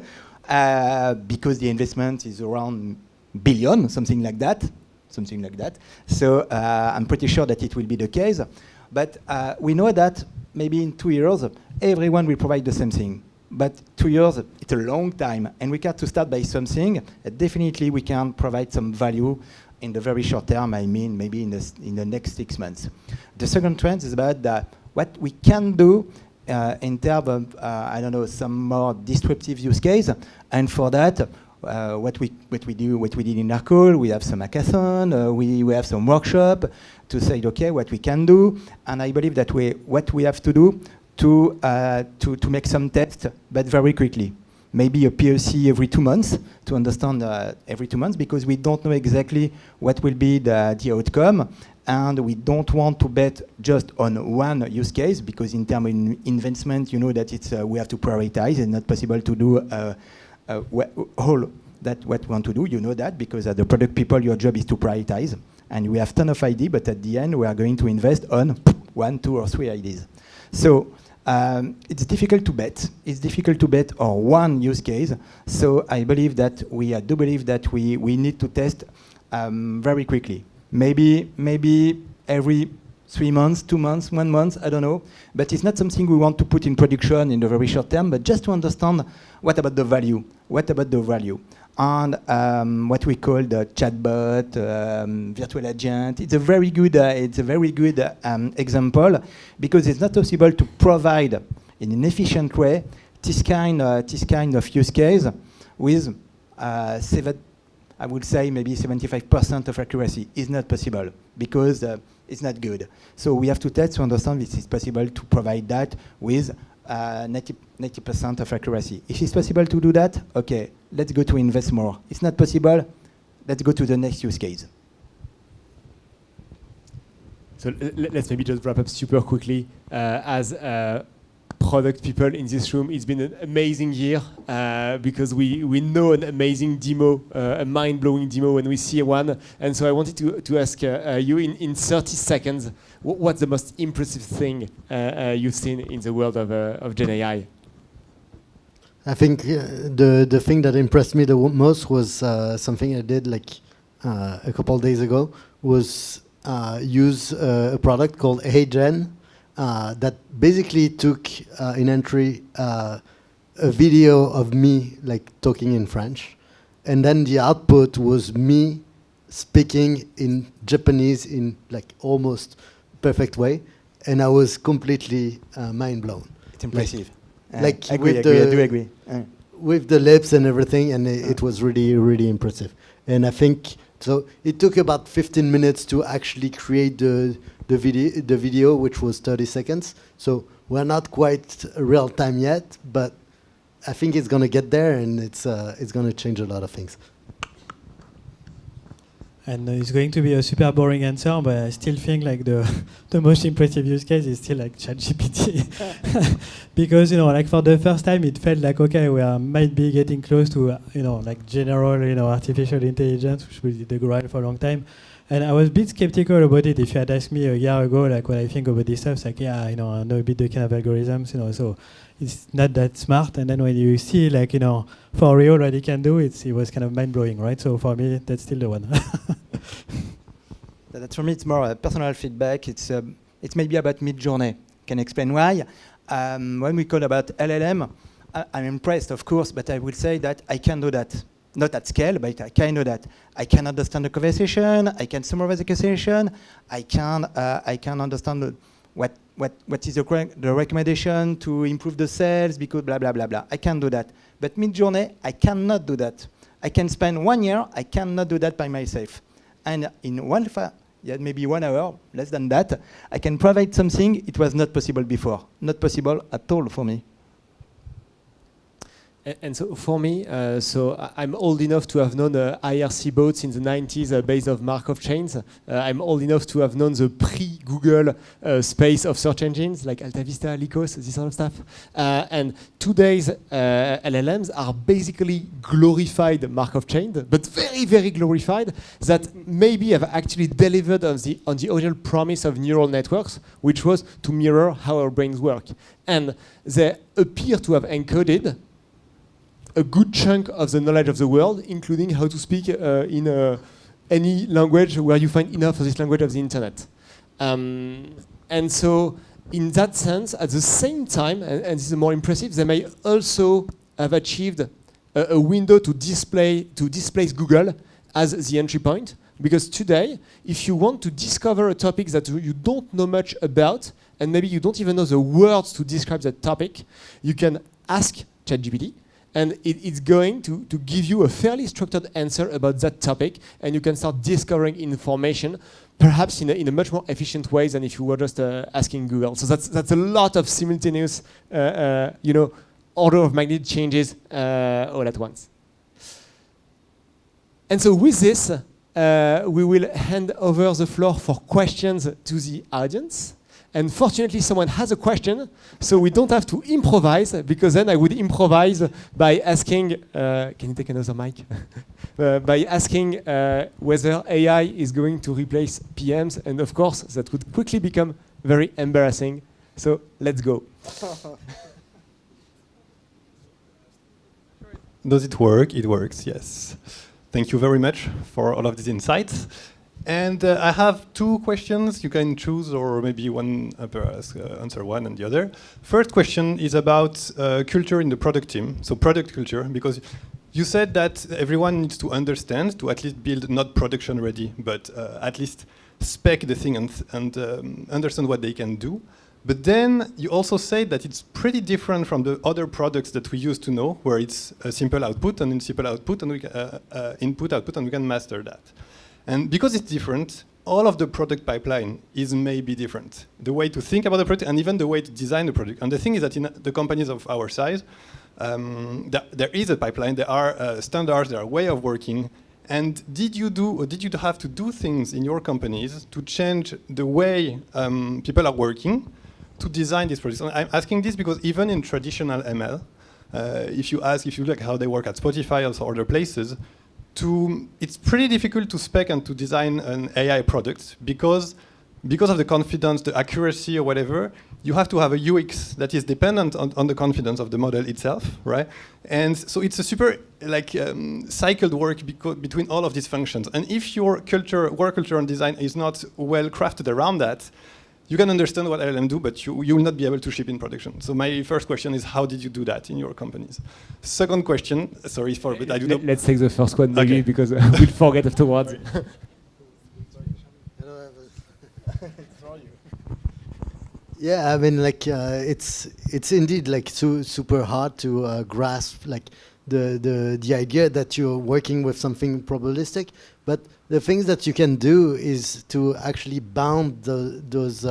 B: because the investment is around billion, something like that. So I'm pretty sure that it will be the case. But we know that maybe in 2 years, everyone will provide the same thing. But 2 years, it's a long time, and we got to start by something. Definitely, we can provide some value in the very short term. I mean, maybe in the next 6 months. The second trend is about what we can do in terms of some more disruptive use case. And for that, what we did in Aircall, we have some hackathon, we have some workshop to say, okay, what we can do. And I believe that what we have to do to make some tests, but very quickly. Maybe a POC every 2 months to understand every 2 months, because we don't know exactly what will be the outcome, and we don't want to bet just on one use case, because in terms of investment, you know that it's we have to prioritize. It's not possible to do all that what we want to do. You know that, because as the product people, your job is to prioritize, and we have ton of ideas, but at the end, we are going to invest on 1, 2, or 3 ideas. So It's difficult to bet. It's difficult to bet on one use case. So I believe that we do believe that we need to test very quickly. Maybe every 3 months, 2 months, 1 month, I don't know. But it's not something we want to put in production in the very short term, but just to understand what about the value? What about the value? And what we call the chatbot, virtual agent. It's a very good example because it's not possible to provide in an efficient way this kind of use case with I would say maybe 75% of accuracy is not possible because it's not good. So we have to test to understand if it's possible to provide that with 90% of accuracy. If it's possible to do that, okay, let's go to invest more. It's not possible, let's go to the next use case.
A: So let's maybe just wrap up super quickly. As product people in this room, it's been an amazing year because we know an amazing demo, a mind-blowing demo when we see one. And so I wanted to ask you in 30 seconds, what's the most impressive thing you've seen in the world of GenAI?
C: I think the thing that impressed me the most was something I did like a couple of days ago, was use a product called HeyGen that basically took in entry a video of me like talking in French, and then the output was me speaking in Japanese in like almost perfect way, and I was completely mind blown.
B: It's impressive.
C: Like
B: I do agree.
C: With the lips and everything, and it was really impressive. And I think so. It took about 15 minutes to actually create the video, which was 30 seconds. So we're not quite real time yet, but I think it's gonna get there, and it's gonna change a lot of things.
D: And it's going to be a super boring answer, but I still think like the most impressive use case is still like ChatGPT, because like for the first time it felt like okay, we might be getting close to like general artificial intelligence, which was the goal for a long time. And I was a bit skeptical about it. If you had asked me a year ago, like what I think about this stuff, it's like I know a bit the kind of algorithms, so it's not that smart. And then when you see like for real what it can do, it was kind of mind blowing, right? So for me, that's still the one.
B: That for me, it's more personal feedback. It's maybe about mid-journey. Can explain why. When we call about LLM, I'm impressed, of course, but I will say that I can do that. Not at scale, but I can do that. I can understand the conversation. I can summarize the conversation. I can understand what is the recommendation to improve the sales because blah blah blah blah. I can do that. But mid-journey, I cannot do that. I can spend 1 year. I cannot do that by myself. And in maybe 1 hour, less than that, I can provide something it was not possible before. Not possible at all for me.
A: And so for me, I'm old enough to have known IRC bots in the 90s based on Markov chains. I'm old enough to have known the pre-Google space of search engines like AltaVista, Lycos, this sort of stuff. And today's LLMs are basically glorified Markov chains, but very, very glorified, that maybe have actually delivered on the original promise of neural networks, which was to mirror how our brains work. And they appear to have encoded a good chunk of the knowledge of the world, including how to speak in any language where you find enough of this language of the internet. And so in that sense, at the same time, and this is more impressive, they may also have achieved a window to displace Google as the entry point. Because today, if you want to discover a topic that you don't know much about, and maybe you don't even know the words to describe that topic, you can ask ChatGPT, and it's going to give you a fairly structured answer about that topic, and you can start discovering information, perhaps in a much more efficient way than if you were just asking Google. So that's a lot of simultaneous, order of magnitude changes all at once. And so with this, we will hand over the floor for questions to the audience. And fortunately, someone has a question, so we don't have to improvise, because then I would improvise by asking, can you take another mic? By asking whether AI is going to replace PMs, and of course, that would quickly become very embarrassing So let's go.
E: Does it work? It works, yes. Thank you very much for all of these insights. And I have two questions. You can choose, or maybe one answer one and the other. First question is about culture in the product team, so product culture, because you said that everyone needs to understand, to at least build not production ready, but at least spec the thing and understand what they can do. But then you also say that it's pretty different from the other products that we used to know, where it's a simple output and simple output and we can, input, output, and we can master that. And because it's different, all of the product pipeline is maybe different. The way to think about the product and even the way to design the product. And the thing is that in the companies of our size, there is a pipeline, there are standards, there are way of working. And did you have to do things in your companies to change the way people are working to design these projects? And I'm asking this because even in traditional ML, if you look at how they work at Spotify or other places, it's pretty difficult to spec and to design an AI product because of the confidence, the accuracy or whatever. You have to have a UX that is dependent on the confidence of the model itself, right? And so it's a super cycled work between all of these functions. And if your work culture and design is not well crafted around that, you can understand what LLM do, but you will not be able to ship in production. So my first question is, how did you do that in your companies? Second question, sorry for, but I do not.
A: Let's take the first one maybe, because we'll forget afterwards.
C: Yeah, I mean, like it's indeed like super hard to grasp like the idea that you're working with something probabilistic, but the things that you can do is to actually bound those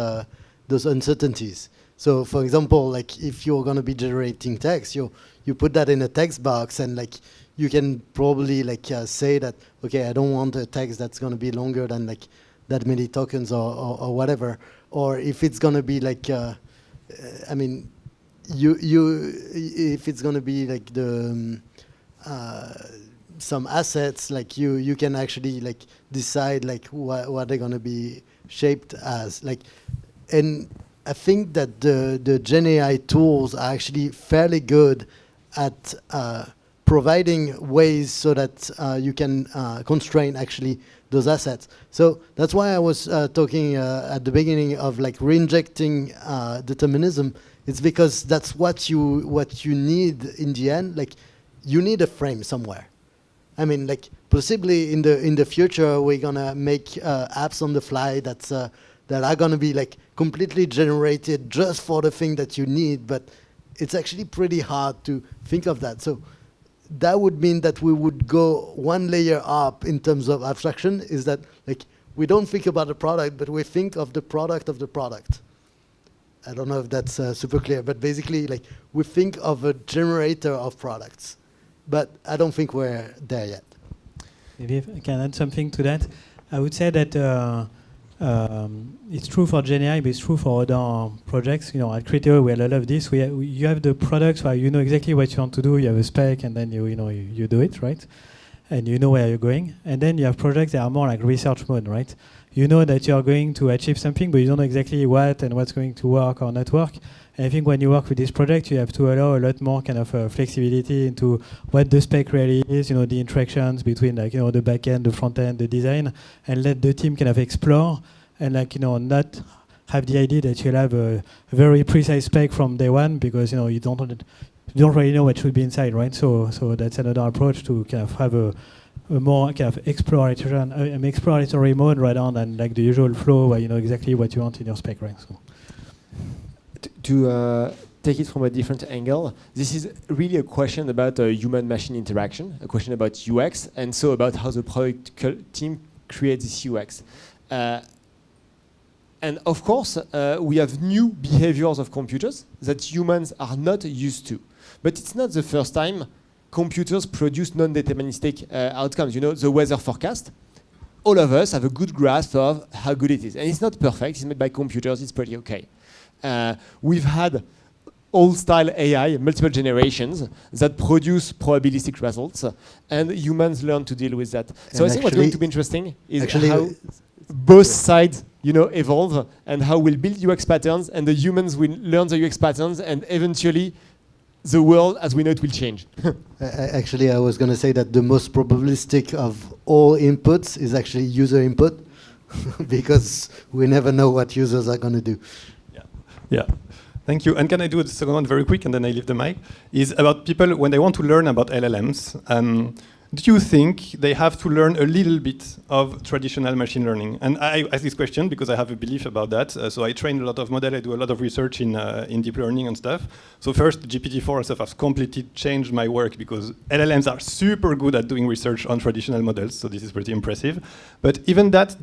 C: uncertainties. So, for example, like if you're going to be generating text, you put that in a text box, and like you can probably like say that, okay, I don't want a text that's going to be longer than like that many tokens or whatever. Or if it's going to be like, I mean, if it's going to be like the some assets, like you can actually like decide like what they're going to be shaped as. Like, and I think that the GenAI tools are actually fairly good at providing ways so that you can constrain actually those assets. So that's why I was talking at the beginning of like reinjecting determinism. It's because that's what you need in the end. Like, you need a frame somewhere. I mean, like possibly in the future we're gonna make apps on the fly that are gonna be like completely generated just for the thing that you need. But it's actually pretty hard to think of that. So that would mean that we would go one layer up in terms of abstraction. Is that like we don't think about the product, but we think of the product of the product. I don't know if that's super clear, but basically like we think of a generator of products. But I don't think we're there yet.
D: Maybe if I can add something to that. I would say that it's true for GenAI, but it's true for other projects. You know, at Qonto we have a lot of this. You have the products where you know exactly what you want to do. You have a spec, and then you do it, right? And you know where you're going. And then you have projects that are more like research mode, right? You know that you are going to achieve something, but you don't know exactly what and what's going to work or not work. And I think when you work with this project, you have to allow a lot more kind of flexibility into what the spec really is, you know, the interactions between like, you know, the back end, the front end, the design, and let the team kind of explore and like, you know, not have the idea that you'll have a very precise spec from day one because, you know, you don't really know what should be inside, right? So that's another approach to kind of have a more kind of exploratory mode rather than like the usual flow where you know exactly what you want in your spec, right? So.
A: To take it from a different angle, this is really a question about human-machine interaction, a question about UX, and so about how the product team creates this UX. And of course, we have new behaviors of computers that humans are not used to. But it's not the first time computers produce non-deterministic outcomes. You know, the weather forecast, all of us have a good grasp of how good it is. And it's not perfect, it's made by computers, it's pretty okay. We've had old-style AI, multiple generations, that produce probabilistic results, and humans learn to deal with that. So I think what's going to be interesting is how both sides evolve, and how we'll build UX patterns, and the humans will learn the UX patterns, and eventually the world as we know it will change.
C: Actually, I was going to say that the most probabilistic of all inputs is actually user input, because we never know what users are going to do.
E: Yeah. Thank you. And can I do the second one very quick, and then I leave the mic? Is about people when they want to learn about LLMs. Do you think they have to learn a little bit of traditional machine learning? And I ask this question because I have a belief about that. So I train a lot of models. I do a lot of research in deep learning and stuff. So first, GPT-4 and stuff has completely changed my work because LLMs are super good at doing research on traditional models. So this is pretty impressive. But even that,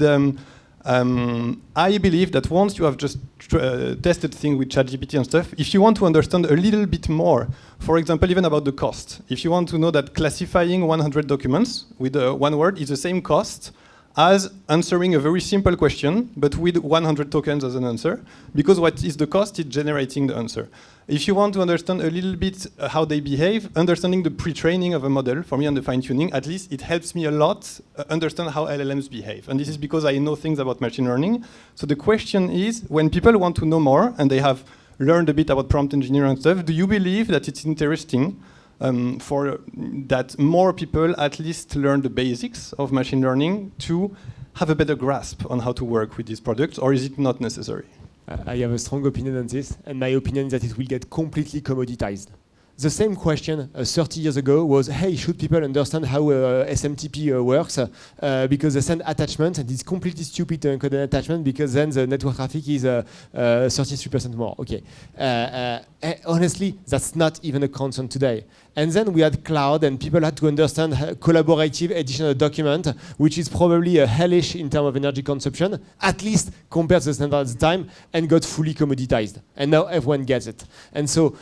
E: I believe that once you have just tested things with ChatGPT and stuff, if you want to understand a little bit more, for example, even about the cost, if you want to know that classifying 100 documents with one word is the same cost as answering a very simple question, but with 100 tokens as an answer, because what is the cost? It's generating the answer. If you want to understand a little bit how they behave, understanding the pre-training of a model, for me and the fine-tuning, at least it helps me a lot understand how LLMs behave. And this is because I know things about machine learning. So the question is, when people want to know more, and they have learned a bit about prompt engineering and stuff, do you believe that it's interesting for that more people at least learn the basics of machine learning to have a better grasp on how to work with these products, or is it not necessary?
A: I have a strong opinion on this, and my opinion is that it will get completely commoditized. The same question 30 years ago was, hey, should people understand how SMTP works? Because they send attachment, and it's completely stupid to encode an attachment because then the network traffic is 33% more. Okay. Honestly, that's not even a concern today. And then we had cloud, and people had to understand collaborative edition of a document, which is probably hellish in terms of energy consumption, at least compared to the standard at the time, and got fully commoditized. And now everyone gets it. And so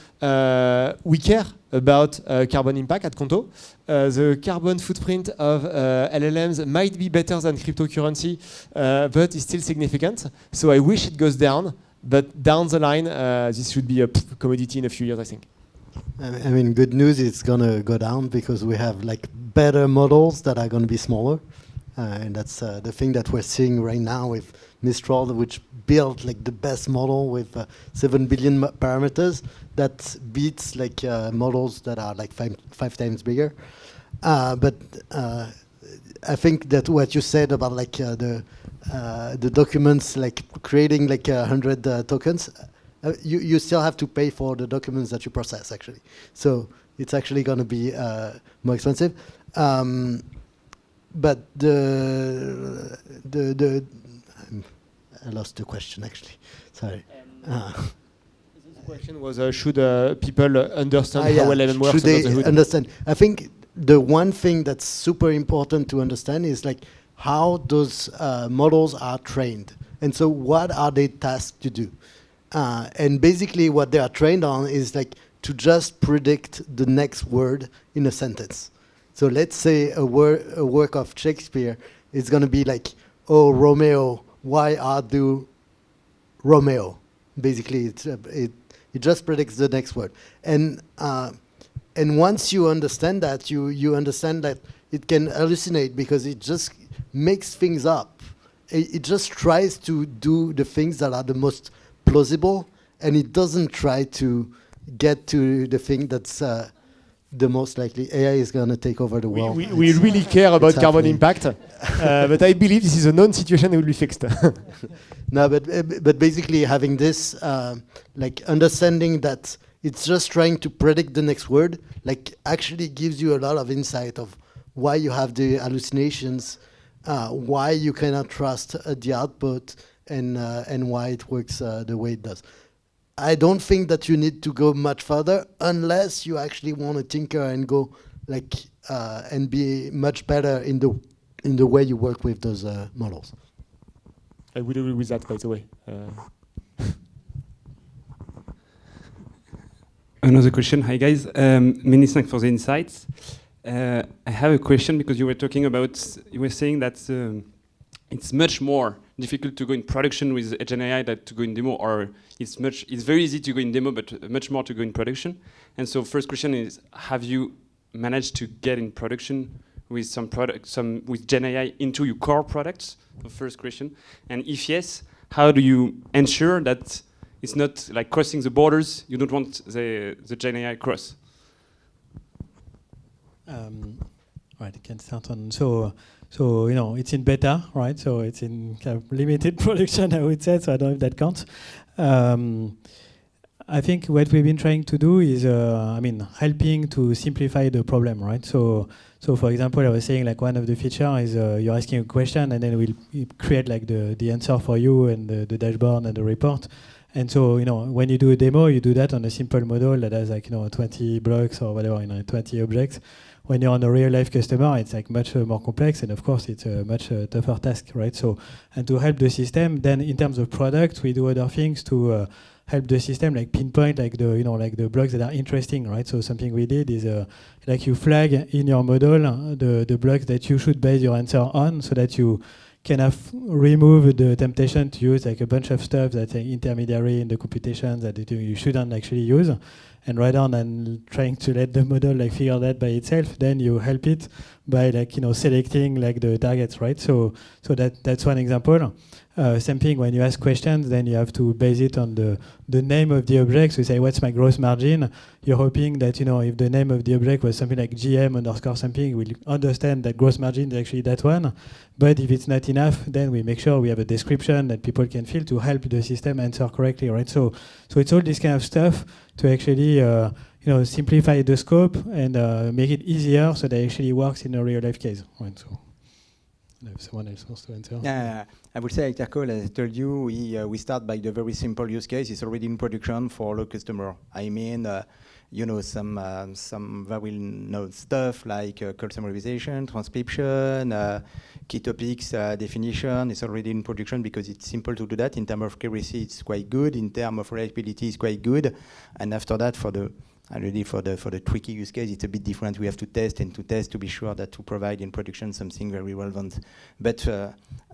A: we care about carbon impact at Qonto. The carbon footprint of LLMs might be better than cryptocurrency, but it's still significant. So I wish it goes down, but down the line, this should be a commodity in a few years, I think.
C: I mean, good news, it's going to go down because we have like better models that are going to be smaller. And that's the thing that we're seeing right now with Mistral, which built like the best model with 7 billion parameters that beats like models that are like five times bigger. But I think that what you said about like the documents, like creating like 100 tokens, you still have to pay for the documents that you process, actually. So it's actually going to be more expensive. But I lost the question, actually. Sorry.
A: The question was, should people understand how LLM works?
C: Should they understand? I think the one thing that's super important to understand is like how those models are trained. And so what are they tasked to do? And basically what they are trained on is like to just predict the next word in a sentence. So let's say a work of Shakespeare is going to be like, oh, Romeo, why art thou Romeo? Basically, it just predicts the next word. And once you understand that, you understand that it can hallucinate because it just makes things up. It just tries to do the things that are the most plausible, and it doesn't try to get to the thing that's the most likely. AI is going to take over the world.
A: We really care about carbon impact, but I believe this is a known situation that will be fixed.
C: No, but basically having this, like understanding that it's just trying to predict the next word, like actually gives you a lot of insight of why you have the hallucinations, why you cannot trust the output, and why it works the way it does. I don't think that you need to go much further unless you actually want to tinker and go like and be much better in the way you work with those models.
A: I would agree with that, by the way.
F: Another question. Hi guys. Many thanks for the insights. I have a question because you were saying that it's much more difficult to go in production with GenAI than to go in demo, or it's very easy to go in demo, but much more to go in production. And so first question is, have you managed to get in production with some product, with GenAI into your core products? The first question. And if yes, how do you ensure that it's not like crossing the borders? You don't want the GenAI cross.
D: Right, I can start on. So you know, it's in beta, right? So it's in kind of limited production, I would say. So I don't know if that counts. I think what we've been trying to do is, helping to simplify the problem, right? So for example, I was saying like one of the features is you're asking a question and then we'll create like the answer for you and the dashboard and the report. And so, you know, when you do a demo, you do that on a simple model that has like, 20 blocks or whatever, 20 objects. When you're on a real life customer, it's like much more complex, and of course, it's a much tougher task, right? So, and to help the system, then in terms of product, we do other things to help the system, like pinpoint, like the blocks that are interesting, right? So something we did is like you flag in your model the blocks that you should base your answer on, so that you can remove the temptation to use like a bunch of stuff that's intermediary in the computations that you shouldn't actually use. And rather than trying to let the model like figure that by itself, then you help it by like selecting like the targets, right? So that's one example. Same thing when you ask questions, then you have to base it on the name of the object. So you say, what's my gross margin? You're hoping that if the name of the object was something like GM underscore something, we'll understand that gross margin is actually that one. But if it's not enough, then we make sure we have a description that people can fill to help the system answer correctly, right? So it's all this kind of stuff to actually simplify the scope and make it easier so that it actually works in a real life case, right? So if someone else wants to answer.
B: Yeah, I would say at Ercole, as I told you, we start by the very simple use case. It's already in production for all customer. I mean, some very known stuff like call summarization, transcription, key topics definition. It's already in production because it's simple to do that. In terms of accuracy, it's quite good. In terms of reliability, it's quite good. And after that, for the tricky use case, it's a bit different. We have to test to be sure that to provide in production something very relevant. But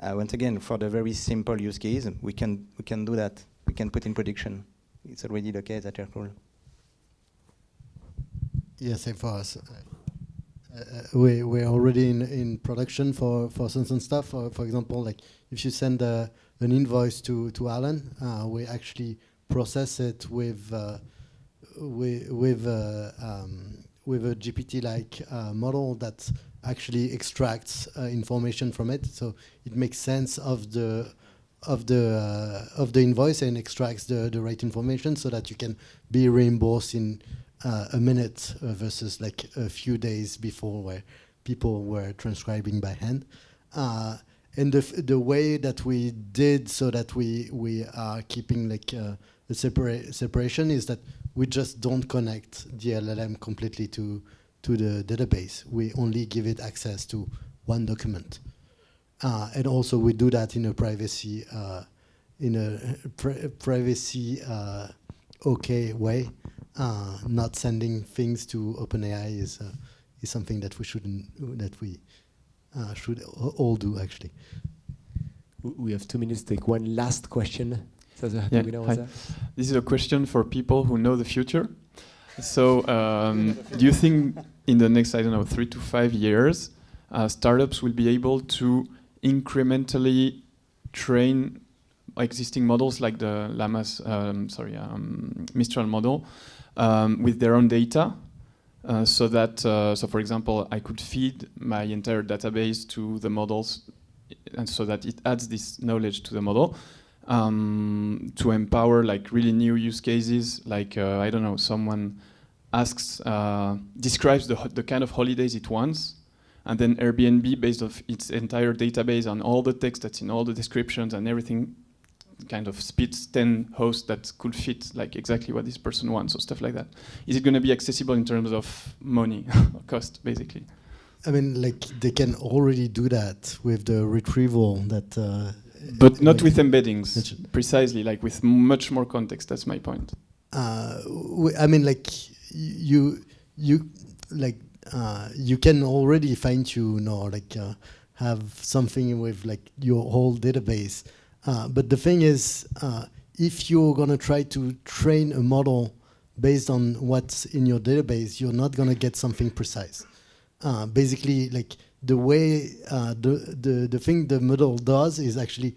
B: once again, for the very simple use case, we can do that. We can put in production. It's already the case at Ercole.
C: Yeah, same for us. We're already in production for some stuff. For example, like if you send an invoice to Alan, we actually process it with a GPT-like model that actually extracts information from it. So it makes sense of the invoice and extracts the right information so that you can be reimbursed in a minute versus like a few days before, where people were transcribing by hand. And the way that we did so that we are keeping like the separation is that we just don't connect the LLM completely to the database. We only give it access to one document, and also we do that in a privacy okay way. Not sending things to OpenAI is something that we should all do actually.
A: We have 2 minutes to take one last question.
G: Yeah, this is a question for people who know the future. So do you think in the next, 3 to 5 years, startups will be able to incrementally train existing models like the Mistral model with their own data, so that, for example, I could feed my entire database to the models, and so that it adds this knowledge to the model to empower like really new use cases, like someone asks, describes the kind of holidays it wants, and then Airbnb, based on its entire database on all the text that's in all the descriptions and everything, kind of spits 10 hosts that could fit like exactly what this person wants, or stuff like that. Is it going to be accessible in terms of money or cost, basically?
C: I mean, like they can already do that with the retrieval that.
G: But not with embeddings, precisely, like with much more context. That's my point.
C: I mean, like you can already fine tune or like have something with like your whole database. But the thing is, if you're gonna try to train a model based on what's in your database, you're not gonna get something precise. Basically, like the way the thing the model does is actually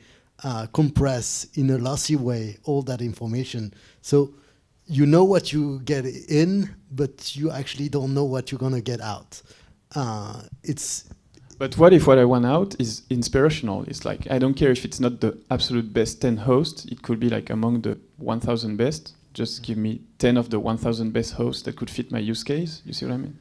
C: compress in a lossy way all that information. So you know what you get in, but you actually don't know what you're gonna get out.
G: But what if what I want out is inspirational? It's like, I don't care if it's not the absolute best 10 hosts. It could be like among the 1,000 best. Just give me 10 of the 1,000 best hosts that could fit my use case. You see what I mean?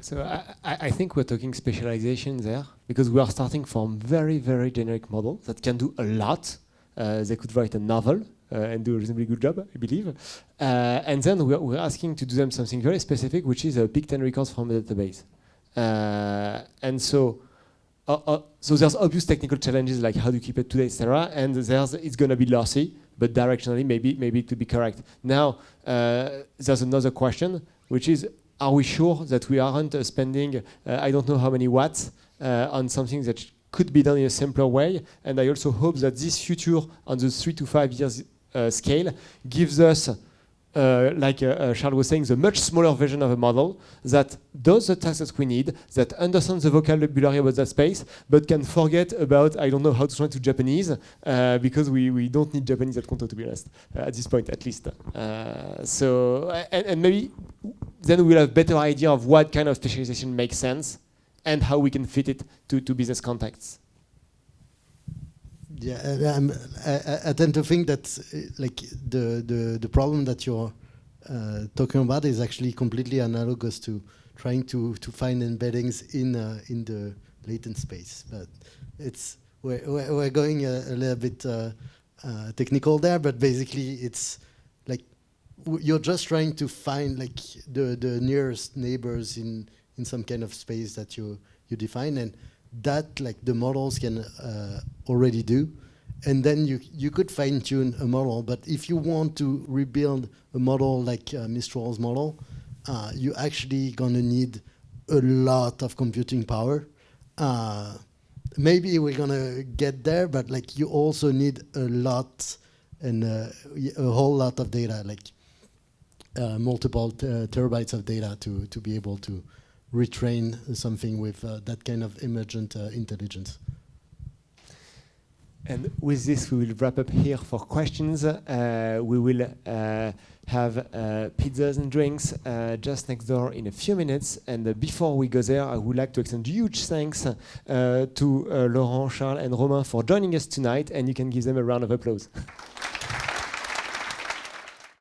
A: So I think we're talking specialization there, because we are starting from very, very generic models that can do a lot. They could write a novel and do a reasonably good job, I believe. And then we're asking to do them something very specific, which is pick 10 records from a database. And so there's obvious technical challenges like how do you keep it today, etc. And it's going to be lossy, but directionally maybe it could be correct. Now there's another question, which is, are we sure that we aren't spending I don't know how many watts on something that could be done in a simpler way? And I also hope that this future on the 3 to 5 years scale gives us, like Charles was saying, the much smaller version of a model that does the tasks that we need, that understands the vocabulary about that space, but can forget about, I don't know how to translate to Japanese, because we don't need Japanese at Qonto, to be honest, at this point at least. And maybe then we'll have a better idea of what kind of specialization makes sense and how we can fit it to business contexts.
C: Yeah, I tend to think that like the problem that you're talking about is actually completely analogous to trying to find embeddings in the latent space. But we're going a little bit technical there. But basically, it's like you're just trying to find like the nearest neighbors in some kind of space that you define, and that like the models can already do. And then you could fine tune a model, but if you want to rebuild a model like Mistral's model, you're actually gonna need a lot of computing power. Maybe we're gonna get there, but like you also need a lot and a whole lot of data, like multiple terabytes of data to be able to retrain something with that kind of emergent intelligence.
A: And with this, we will wrap up here for questions. We will have pizzas and drinks just next door in a few minutes. And before we go there, I would like to extend huge thanks to Laurent, Charles, and Romain for joining us tonight. And you can give them a round of applause.